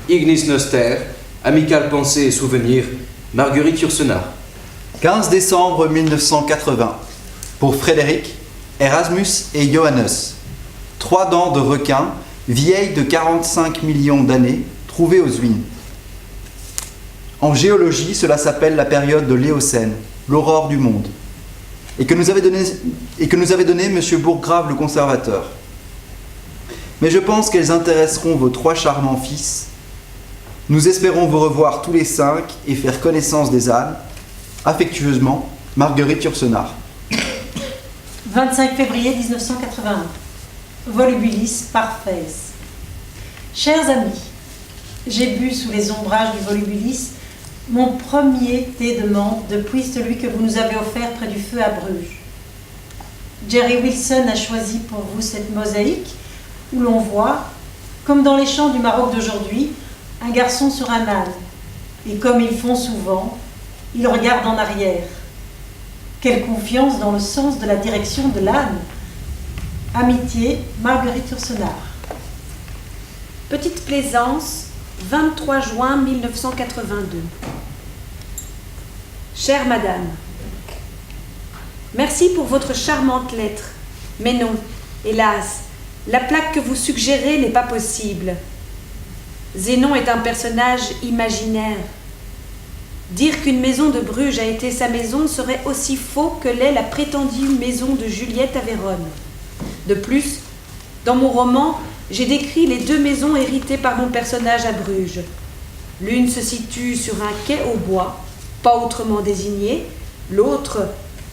Ignis Noster, amicale pensée et souvenir, Marguerite Yourcenar. 15 décembre 1980. Pour Frédéric, Erasmus et Johannes. 3 dents de requin, vieilles de 45 millions d'années, trouvées aux Zwin. En géologie, cela s'appelle la période de l'Éocène, l'aurore du monde, et que nous avait donné M. Bourggrave le conservateur. Mais je pense qu'elles intéresseront vos 3 charmants fils. Nous espérons vous revoir tous les 5 et faire connaissance des ânes. Affectueusement, Marguerite Yourcenar. 25 février 1981. Volubilis parfait. Chers amis, j'ai bu sous les ombrages du Volubilis mon premier thé de menthe depuis celui que vous nous avez offert près du feu à Bruges. Jerry Wilson a choisi pour vous cette mosaïque où l'on voit, comme dans les champs du Maroc d'aujourd'hui, un garçon sur un âne. Et comme ils font souvent, ils regardent en arrière. Quelle confiance dans le sens de la direction de l'âne. Amitié, Marguerite Yourcenar. Petite Plaisance, 23 juin 1982. Chère Madame, merci pour votre charmante lettre. Mais non, hélas, La plaque que vous suggérez n'est pas possible. Zénon est un personnage imaginaire. Dire qu'une maison de Bruges a été sa maison serait aussi faux que l'est la prétendue maison de Juliette à Vérone. De plus, dans mon roman, j'ai décrit les 2 maisons héritées par mon personnage à Bruges. L'une se situe sur un quai au bois, pas autrement désigné, l'autre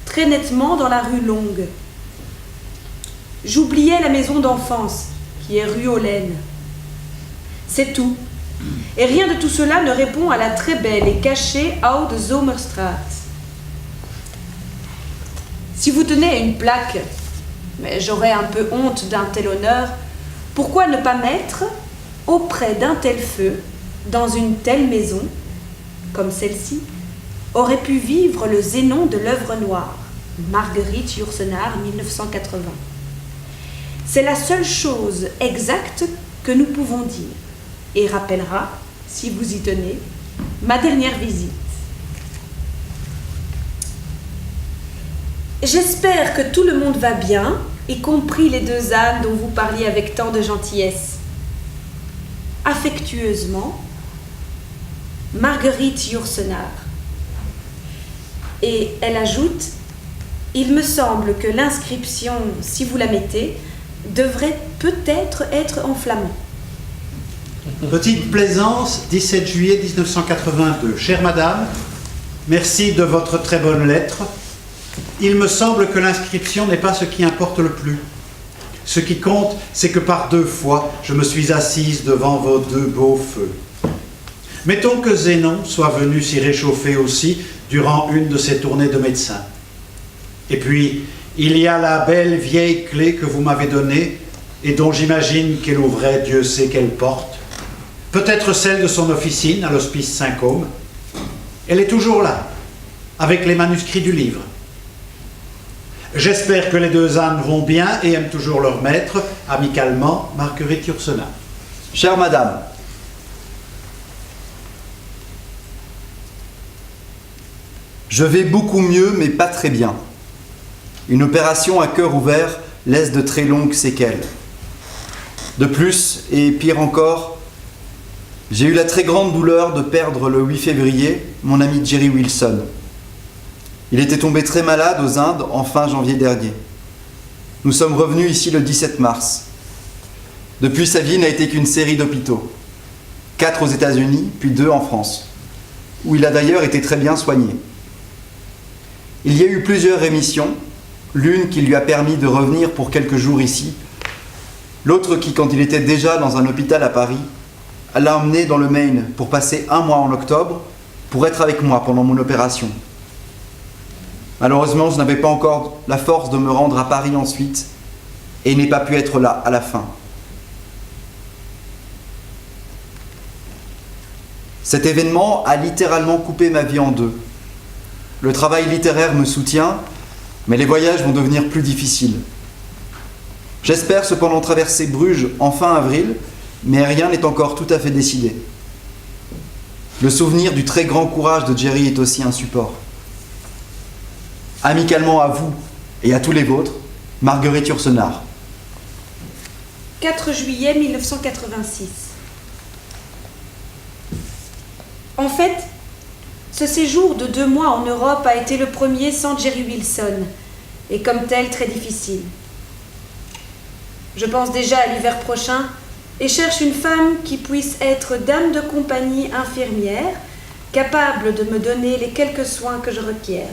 très nettement dans la rue Longue. J'oubliais la maison d'enfance, qui est rue Hollen. C'est tout. Et rien de tout cela ne répond à la très belle et cachée Oude Zomerstraat. Si vous tenez une plaque, mais j'aurais un peu honte d'un tel honneur, pourquoi ne pas mettre auprès d'un tel feu, dans une telle maison, comme celle-ci, aurait pu vivre le Zénon de l'œuvre noire, Marguerite Yourcenar, 1980. C'est la seule chose exacte que nous pouvons dire, et rappellera, si vous y tenez, ma dernière visite. J'espère que tout le monde va bien, y compris les 2 ânes dont vous parliez avec tant de gentillesse. Affectueusement, Marguerite Yourcenar. Et elle ajoute, il me semble que l'inscription, si vous la mettez, devrait peut-être être en flamand. Petite Plaisance, 17 juillet 1982. Chère Madame, merci de votre très bonne lettre. Il me semble que l'inscription n'est pas ce qui importe le plus. Ce qui compte, c'est que par 2 fois, je me suis assise devant vos 2 beaux feux. Mettons que Zénon soit venu s'y réchauffer aussi durant une de ses tournées de médecin. Et puis, il y a la belle vieille clé que vous m'avez donnée et dont j'imagine qu'elle ouvrait Dieu sait quelle porte. Peut-être celle de son officine à l'hospice Saint-Côme. Elle est toujours là, avec les manuscrits du livre. J'espère que les 2 ânes vont bien et aiment toujours leur maître. Amicalement, Marguerite Yourcenar. Chère Madame, je vais beaucoup mieux, mais pas très bien. Une opération à cœur ouvert laisse de très longues séquelles. De plus, et pire encore, j'ai eu la très grande douleur de perdre le 8 février mon ami Jerry Wilson. Il était tombé très malade aux Indes en fin janvier dernier. Nous sommes revenus ici le 17 mars. Depuis, sa vie n'a été qu'une série d'hôpitaux. 4 aux États-Unis, puis 2 en France, où il a d'ailleurs été très bien soigné. Il y a eu plusieurs rémissions, l'une qui lui a permis de revenir pour quelques jours ici, l'autre qui, quand il était déjà dans un hôpital à Paris, l'a emmené dans le Maine pour passer 1 mois en octobre pour être avec moi pendant mon opération. Malheureusement, je n'avais pas encore la force de me rendre à Paris ensuite et n'ai pas pu être là à la fin. Cet événement a littéralement coupé ma vie en 2. Le travail littéraire me soutient, mais les voyages vont devenir plus difficiles. J'espère cependant traverser Bruges en fin avril, mais rien n'est encore tout à fait décidé. Le souvenir du très grand courage de Jerry est aussi un support. Amicalement à vous et à tous les vôtres, Marguerite Yourcenar. 4 juillet 1986. En fait, ce séjour de 2 mois en Europe a été le premier sans Jerry Wilson, et comme tel très difficile. Je pense déjà à l'hiver prochain et cherche une femme qui puisse être dame de compagnie infirmière, capable de me donner les quelques soins que je requiers.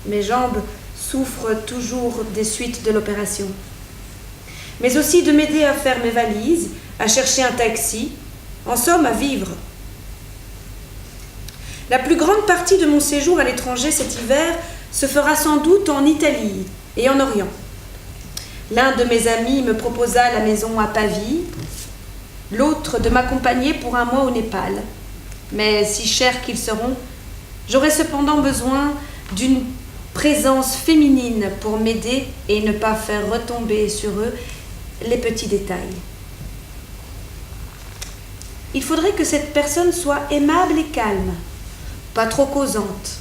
Mes jambes souffrent toujours des suites de l'opération. Mais aussi de m'aider à faire mes valises, à chercher un taxi, en somme à vivre. La plus grande partie de mon séjour à l'étranger cet hiver se fera sans doute en Italie et en Orient. L'un de mes amis me proposa la maison à Pavie, l'autre de m'accompagner pour 1 mois au Népal. Mais si chers qu'ils seront, j'aurai cependant besoin d'une présence féminine pour m'aider et ne pas faire retomber sur eux les petits détails. Il faudrait que cette personne soit aimable et calme, pas trop causante,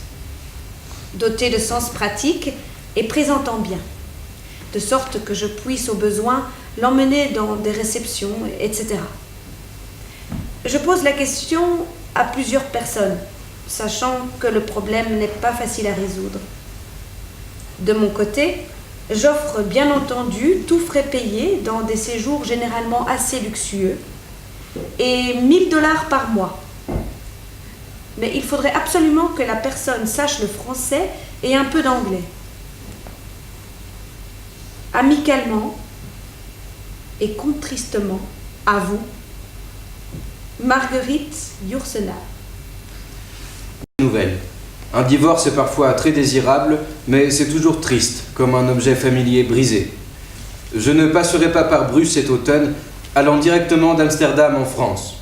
dotée de sens pratique et présentant bien, de sorte que je puisse au besoin l'emmener dans des réceptions, etc. Je pose la question à plusieurs personnes, sachant que le problème n'est pas facile à résoudre. De mon côté, j'offre bien entendu tout frais payés dans des séjours généralement assez luxueux et 1 000 $ par mois. Mais il faudrait absolument que la personne sache le français et un peu d'anglais. Amicalement et contristement, à vous, Marguerite Yourcenar. Nouvelle. Un divorce est parfois très désirable, mais c'est toujours triste, comme un objet familier brisé. Je ne passerai pas par Bruges cet automne, allant directement d'Amsterdam en France.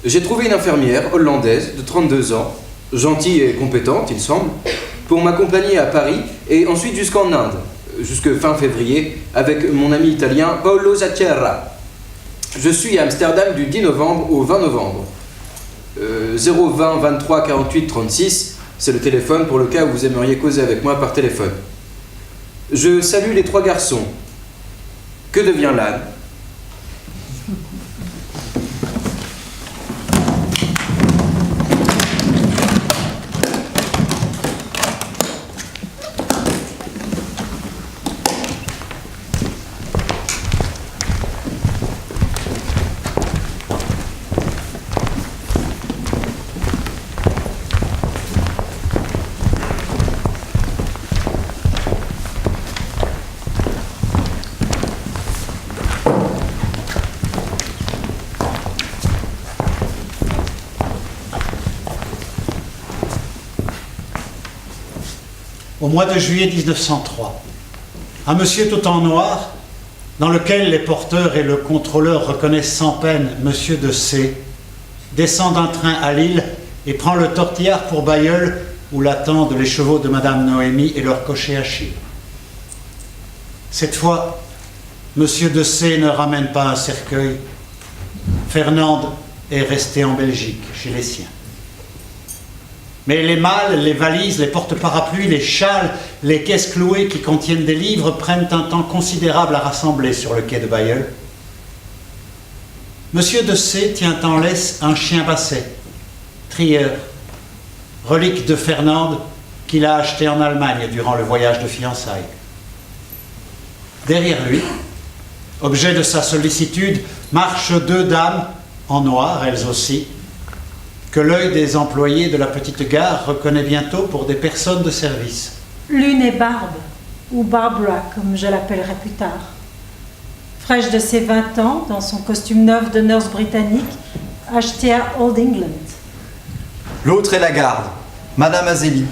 J'ai trouvé une infirmière hollandaise de 32 ans, gentille et compétente, il semble, pour m'accompagner à Paris et ensuite jusqu'en Inde, jusque fin février, avec mon ami italien Paolo Zacchiera. Je suis à Amsterdam du 10 novembre au 20 novembre. 020 23 48 36, c'est le téléphone pour le cas où vous aimeriez causer avec moi par téléphone. Je salue les 3 garçons. Que devient l'âne ? Au mois de juillet 1903, un monsieur tout en noir, dans lequel les porteurs et le contrôleur reconnaissent sans peine monsieur de C, descend d'un train à Lille et prend le tortillard pour Bailleul, où l'attendent les chevaux de Madame Noémie et leur cocher Achille. Cette fois, monsieur de C ne ramène pas un cercueil. Fernande est restée en Belgique, chez les siens. Mais les malles, les valises, les porte-parapluies, les châles, les caisses clouées qui contiennent des livres prennent un temps considérable à rassembler sur le quai de Bailleul. Monsieur de C tient en laisse un chien basset, trieur, relique de Fernande qu'il a acheté en Allemagne durant le voyage de fiançailles. Derrière lui, objet de sa sollicitude, marchent 2 dames, en noir elles aussi, que l'œil des employés de la petite gare reconnaît bientôt pour des personnes de service. L'une est Barbe, ou Barbara, comme je l'appellerai plus tard. Fraîche de ses 20 ans, dans son costume neuf de nurse britannique, acheté à Old England. L'autre est la garde, Madame Azélie,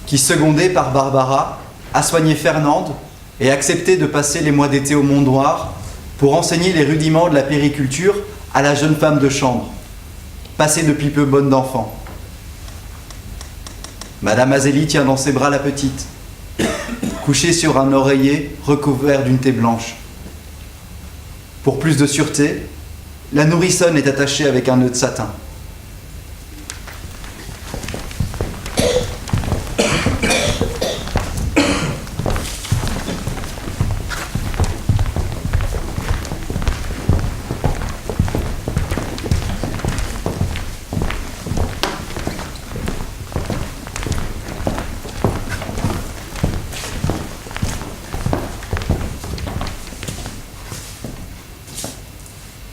qui, secondée par Barbara, a soigné Fernande et accepté de passer les mois d'été au Mont-Noir pour enseigner les rudiments de la périculture à la jeune femme de chambre, passée depuis peu bonne d'enfant. Madame Azélie tient dans ses bras la petite, couchée sur un oreiller recouvert d'une thé blanche. Pour plus de sûreté, la nourrissonne est attachée avec un nœud de satin.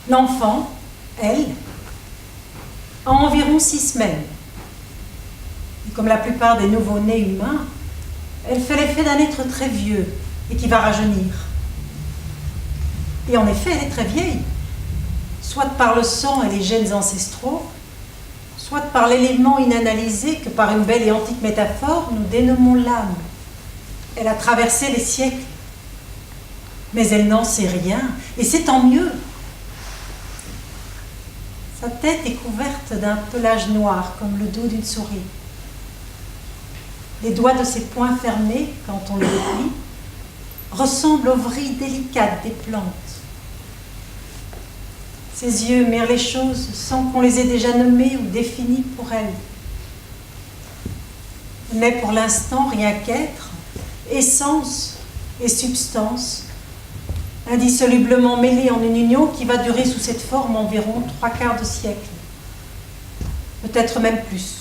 L'enfant, elle, a environ 6 semaines. Et comme la plupart des nouveau-nés humains, elle fait l'effet d'un être très vieux et qui va rajeunir. Et en effet, elle est très vieille, soit par le sang et les gènes ancestraux, soit par l'élément inanalysé que par une belle et antique métaphore nous dénommons l'âme. Elle a traversé les siècles, mais elle n'en sait rien, et c'est tant mieux. Sa tête est couverte d'un pelage noir, comme le dos d'une souris. Les doigts de ses poings fermés, quand on les déplie, ressemblent aux vrilles délicates des plantes. Ses yeux mirent les choses sans qu'on les ait déjà nommées ou définies pour elle. Elle n'est pour l'instant rien qu'être, essence et substance, indissolublement mêlés en une union qui va durer sous cette forme environ 3/4 de siècle, peut-être même plus.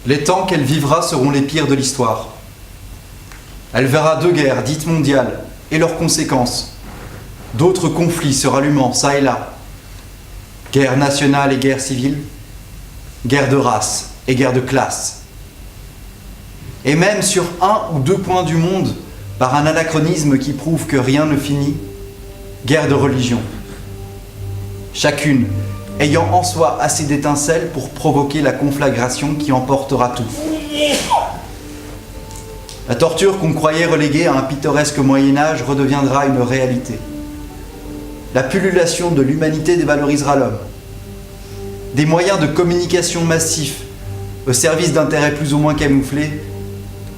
Les temps qu'elle vivra seront les pires de l'histoire. Elle verra 2 guerres dites mondiales et leurs conséquences, d'autres conflits se rallumant çà et là, guerre nationale et guerre civile, guerre de race et guerre de classe. Et même sur 1 ou 2 points du monde, par un anachronisme qui prouve que rien ne finit, guerre de religion. Chacune ayant en soi assez d'étincelles pour provoquer la conflagration qui emportera tout. La torture qu'on croyait reléguée à un pittoresque Moyen-Âge redeviendra une réalité. La pullulation de l'humanité dévalorisera l'homme. Des moyens de communication massifs, au service d'intérêts plus ou moins camouflés,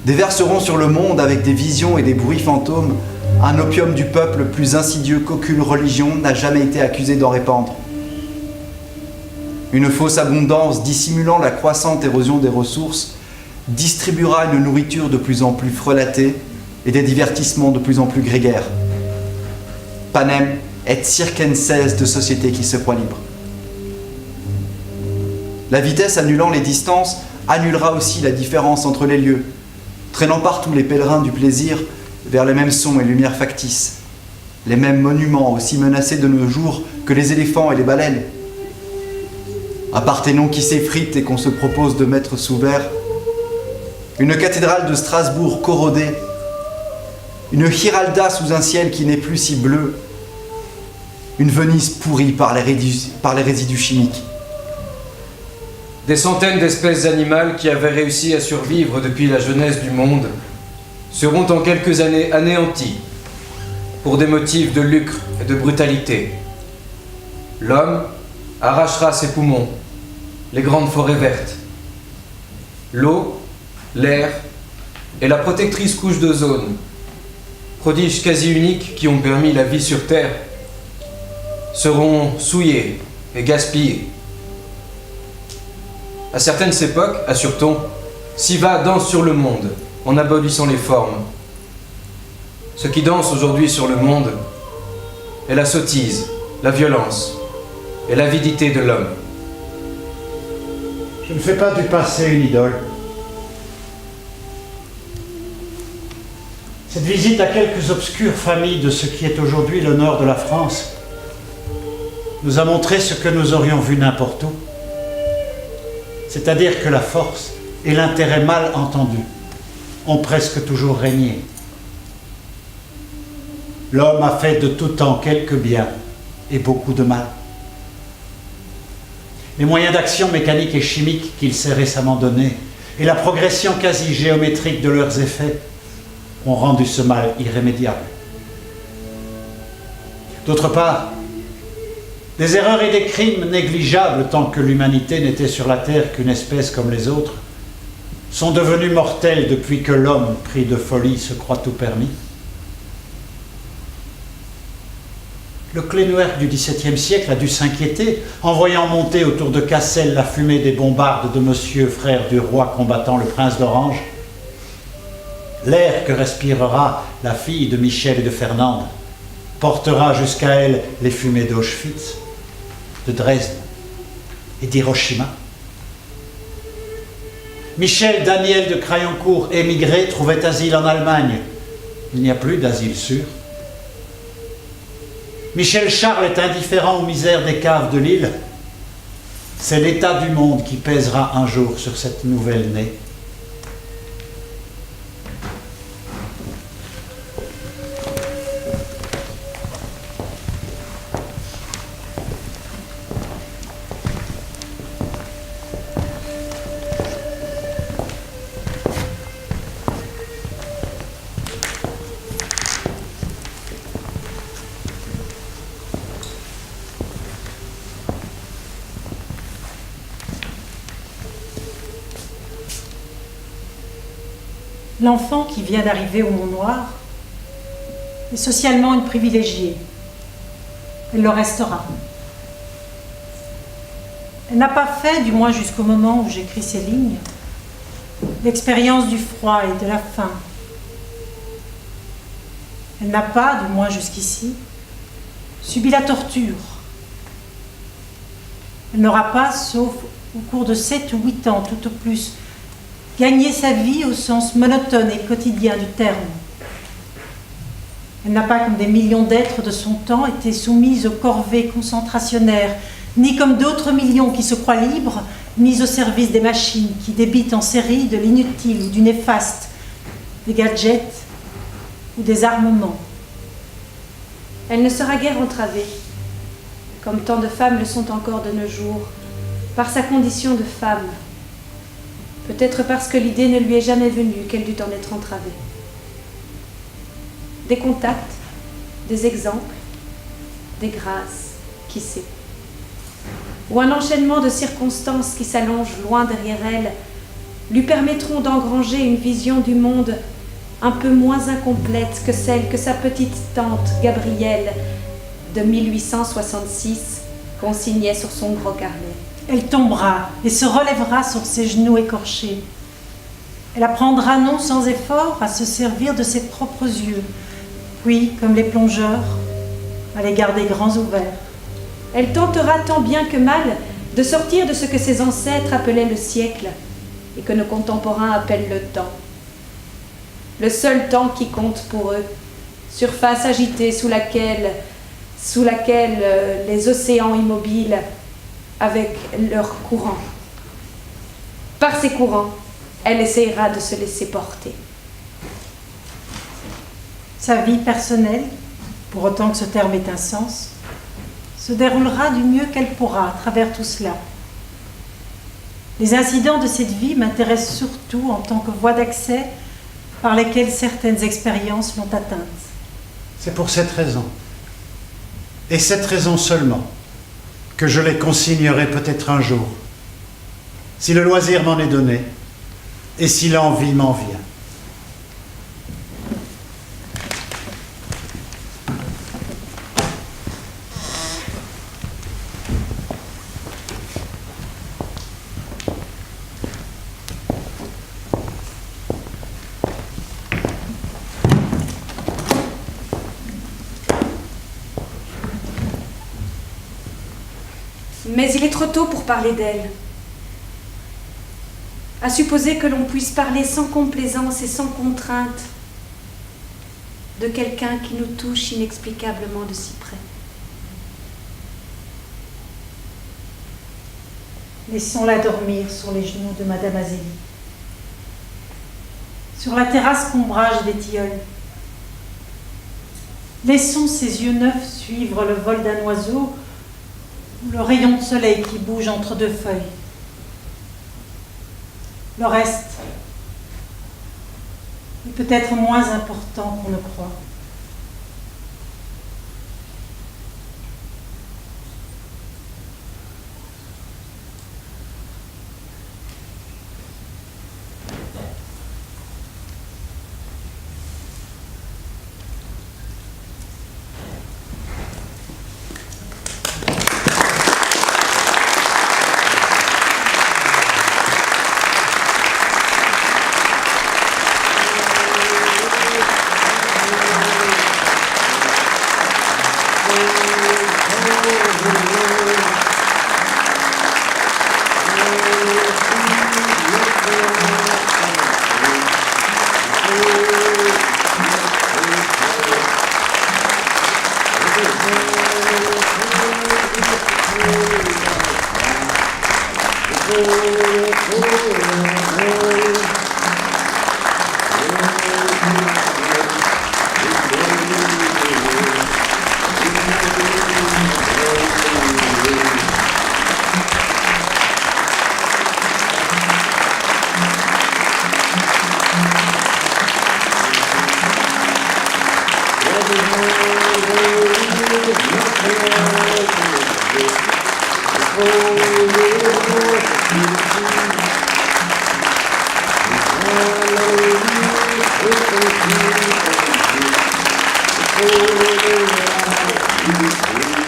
déverseront sur le monde avec des visions et des bruits fantômes un opium du peuple plus insidieux qu'aucune religion n'a jamais été accusée d'en répandre. Une fausse abondance dissimulant la croissante érosion des ressources distribuera une nourriture de plus en plus frelatée et des divertissements de plus en plus grégaires. Panem et circenses de sociétés qui se croient libres. La vitesse annulant les distances annulera aussi la différence entre les lieux, traînant partout les pèlerins du plaisir vers les mêmes sons et lumières factices, les mêmes monuments aussi menacés de nos jours que les éléphants et les baleines. Un Parthénon qui s'effrite et qu'on se propose de mettre sous verre, une cathédrale de Strasbourg corrodée, une Giralda sous un ciel qui n'est plus si bleu, une Venise pourrie par les résidus chimiques. Des centaines d'espèces animales qui avaient réussi à survivre depuis la jeunesse du monde seront en quelques années anéanties pour des motifs de lucre et de brutalité. L'homme arrachera ses poumons, les grandes forêts vertes. L'eau, l'air et la protectrice couche d'ozone, prodiges quasi uniques qui ont permis la vie sur Terre, seront souillés et gaspillés. À certaines époques, assure-t-on, Siva danse sur le monde en abolissant les formes. Ce qui danse aujourd'hui sur le monde est la sottise, la violence et l'avidité de l'homme. Je ne fais pas du passé une idole. Cette visite à quelques obscures familles de ce qui est aujourd'hui le nord de la France nous a montré ce que nous aurions vu n'importe où. C'est-à-dire que la force et l'intérêt mal entendu ont presque toujours régné. L'homme a fait de tout temps quelques biens et beaucoup de mal. Les moyens d'action mécanique et chimique qu'il s'est récemment donnés et la progression quasi géométrique de leurs effets ont rendu ce mal irrémédiable. D'autre part, des erreurs et des crimes négligeables tant que l'humanité n'était sur la terre qu'une espèce comme les autres sont devenus mortels depuis que l'homme, pris de folie, se croit tout permis. Le Clénuer du XVIIe siècle a dû s'inquiéter en voyant monter autour de Cassel la fumée des bombardes de monsieur, frère du roi combattant le prince d'Orange. L'air que respirera la fille de Michel et de Fernande portera jusqu'à elle les fumées d'Auschwitz, de Dresde et d'Hiroshima. Michel Daniel de Crayoncourt, émigré, trouvait asile en Allemagne. Il n'y a plus d'asile sûr. Michel Charles est indifférent aux misères des caves de Lille. C'est l'état du monde qui pèsera un jour sur cette nouvelle-née. L'enfant qui vient d'arriver au Mont Noir est socialement une privilégiée. Elle le restera. Elle n'a pas fait, du moins jusqu'au moment où j'écris ces lignes, l'expérience du froid et de la faim. Elle n'a pas, du moins jusqu'ici, subi la torture. Elle n'aura pas, sauf au cours de 7 ou 8 ans tout au plus, gagné sa vie au sens monotone et quotidien du terme. Elle n'a pas, comme des millions d'êtres de son temps, été soumise aux corvées concentrationnaires, ni comme d'autres millions qui se croient libres, mise au service des machines qui débitent en série de l'inutile ou du néfaste, des gadgets ou des armements. Elle ne sera guère entravée, comme tant de femmes le sont encore de nos jours, par sa condition de femme. Peut-être parce que l'idée ne lui est jamais venue qu'elle dût en être entravée. Des contacts, des exemples, des grâces, qui sait. Ou un enchaînement de circonstances qui s'allongent loin derrière elle, lui permettront d'engranger une vision du monde un peu moins incomplète que celle que sa petite tante Gabrielle de 1866 consignait sur son gros carnet. Elle tombera et se relèvera sur ses genoux écorchés. Elle apprendra non sans effort à se servir de ses propres yeux, puis, comme les plongeurs, à les garder grands ouverts. Elle tentera tant bien que mal de sortir de ce que ses ancêtres appelaient le siècle et que nos contemporains appellent le temps. Le seul temps qui compte pour eux, surface agitée sous laquelle les océans immobiles avec leurs courants. Par ces courants, elle essayera de se laisser porter. Sa vie personnelle, pour autant que ce terme ait un sens, se déroulera du mieux qu'elle pourra à travers tout cela. Les incidents de cette vie m'intéressent surtout en tant que voie d'accès par lesquelles certaines expériences l'ont atteinte. C'est pour cette raison, et cette raison seulement, que je les consignerai peut-être un jour, si le loisir m'en est donné, et si l'envie m'en vient. Mais il est trop tôt pour parler d'elle. À supposer que l'on puisse parler sans complaisance et sans contrainte de quelqu'un qui nous touche inexplicablement de si près. Laissons-la dormir sur les genoux de Madame Azélie. Sur la terrasse qu'ombrage des tilleuls. Laissons ses yeux neufs suivre le vol d'un oiseau ou le rayon de soleil qui bouge entre deux feuilles. Le reste est peut-être moins important qu'on ne croit. Allez.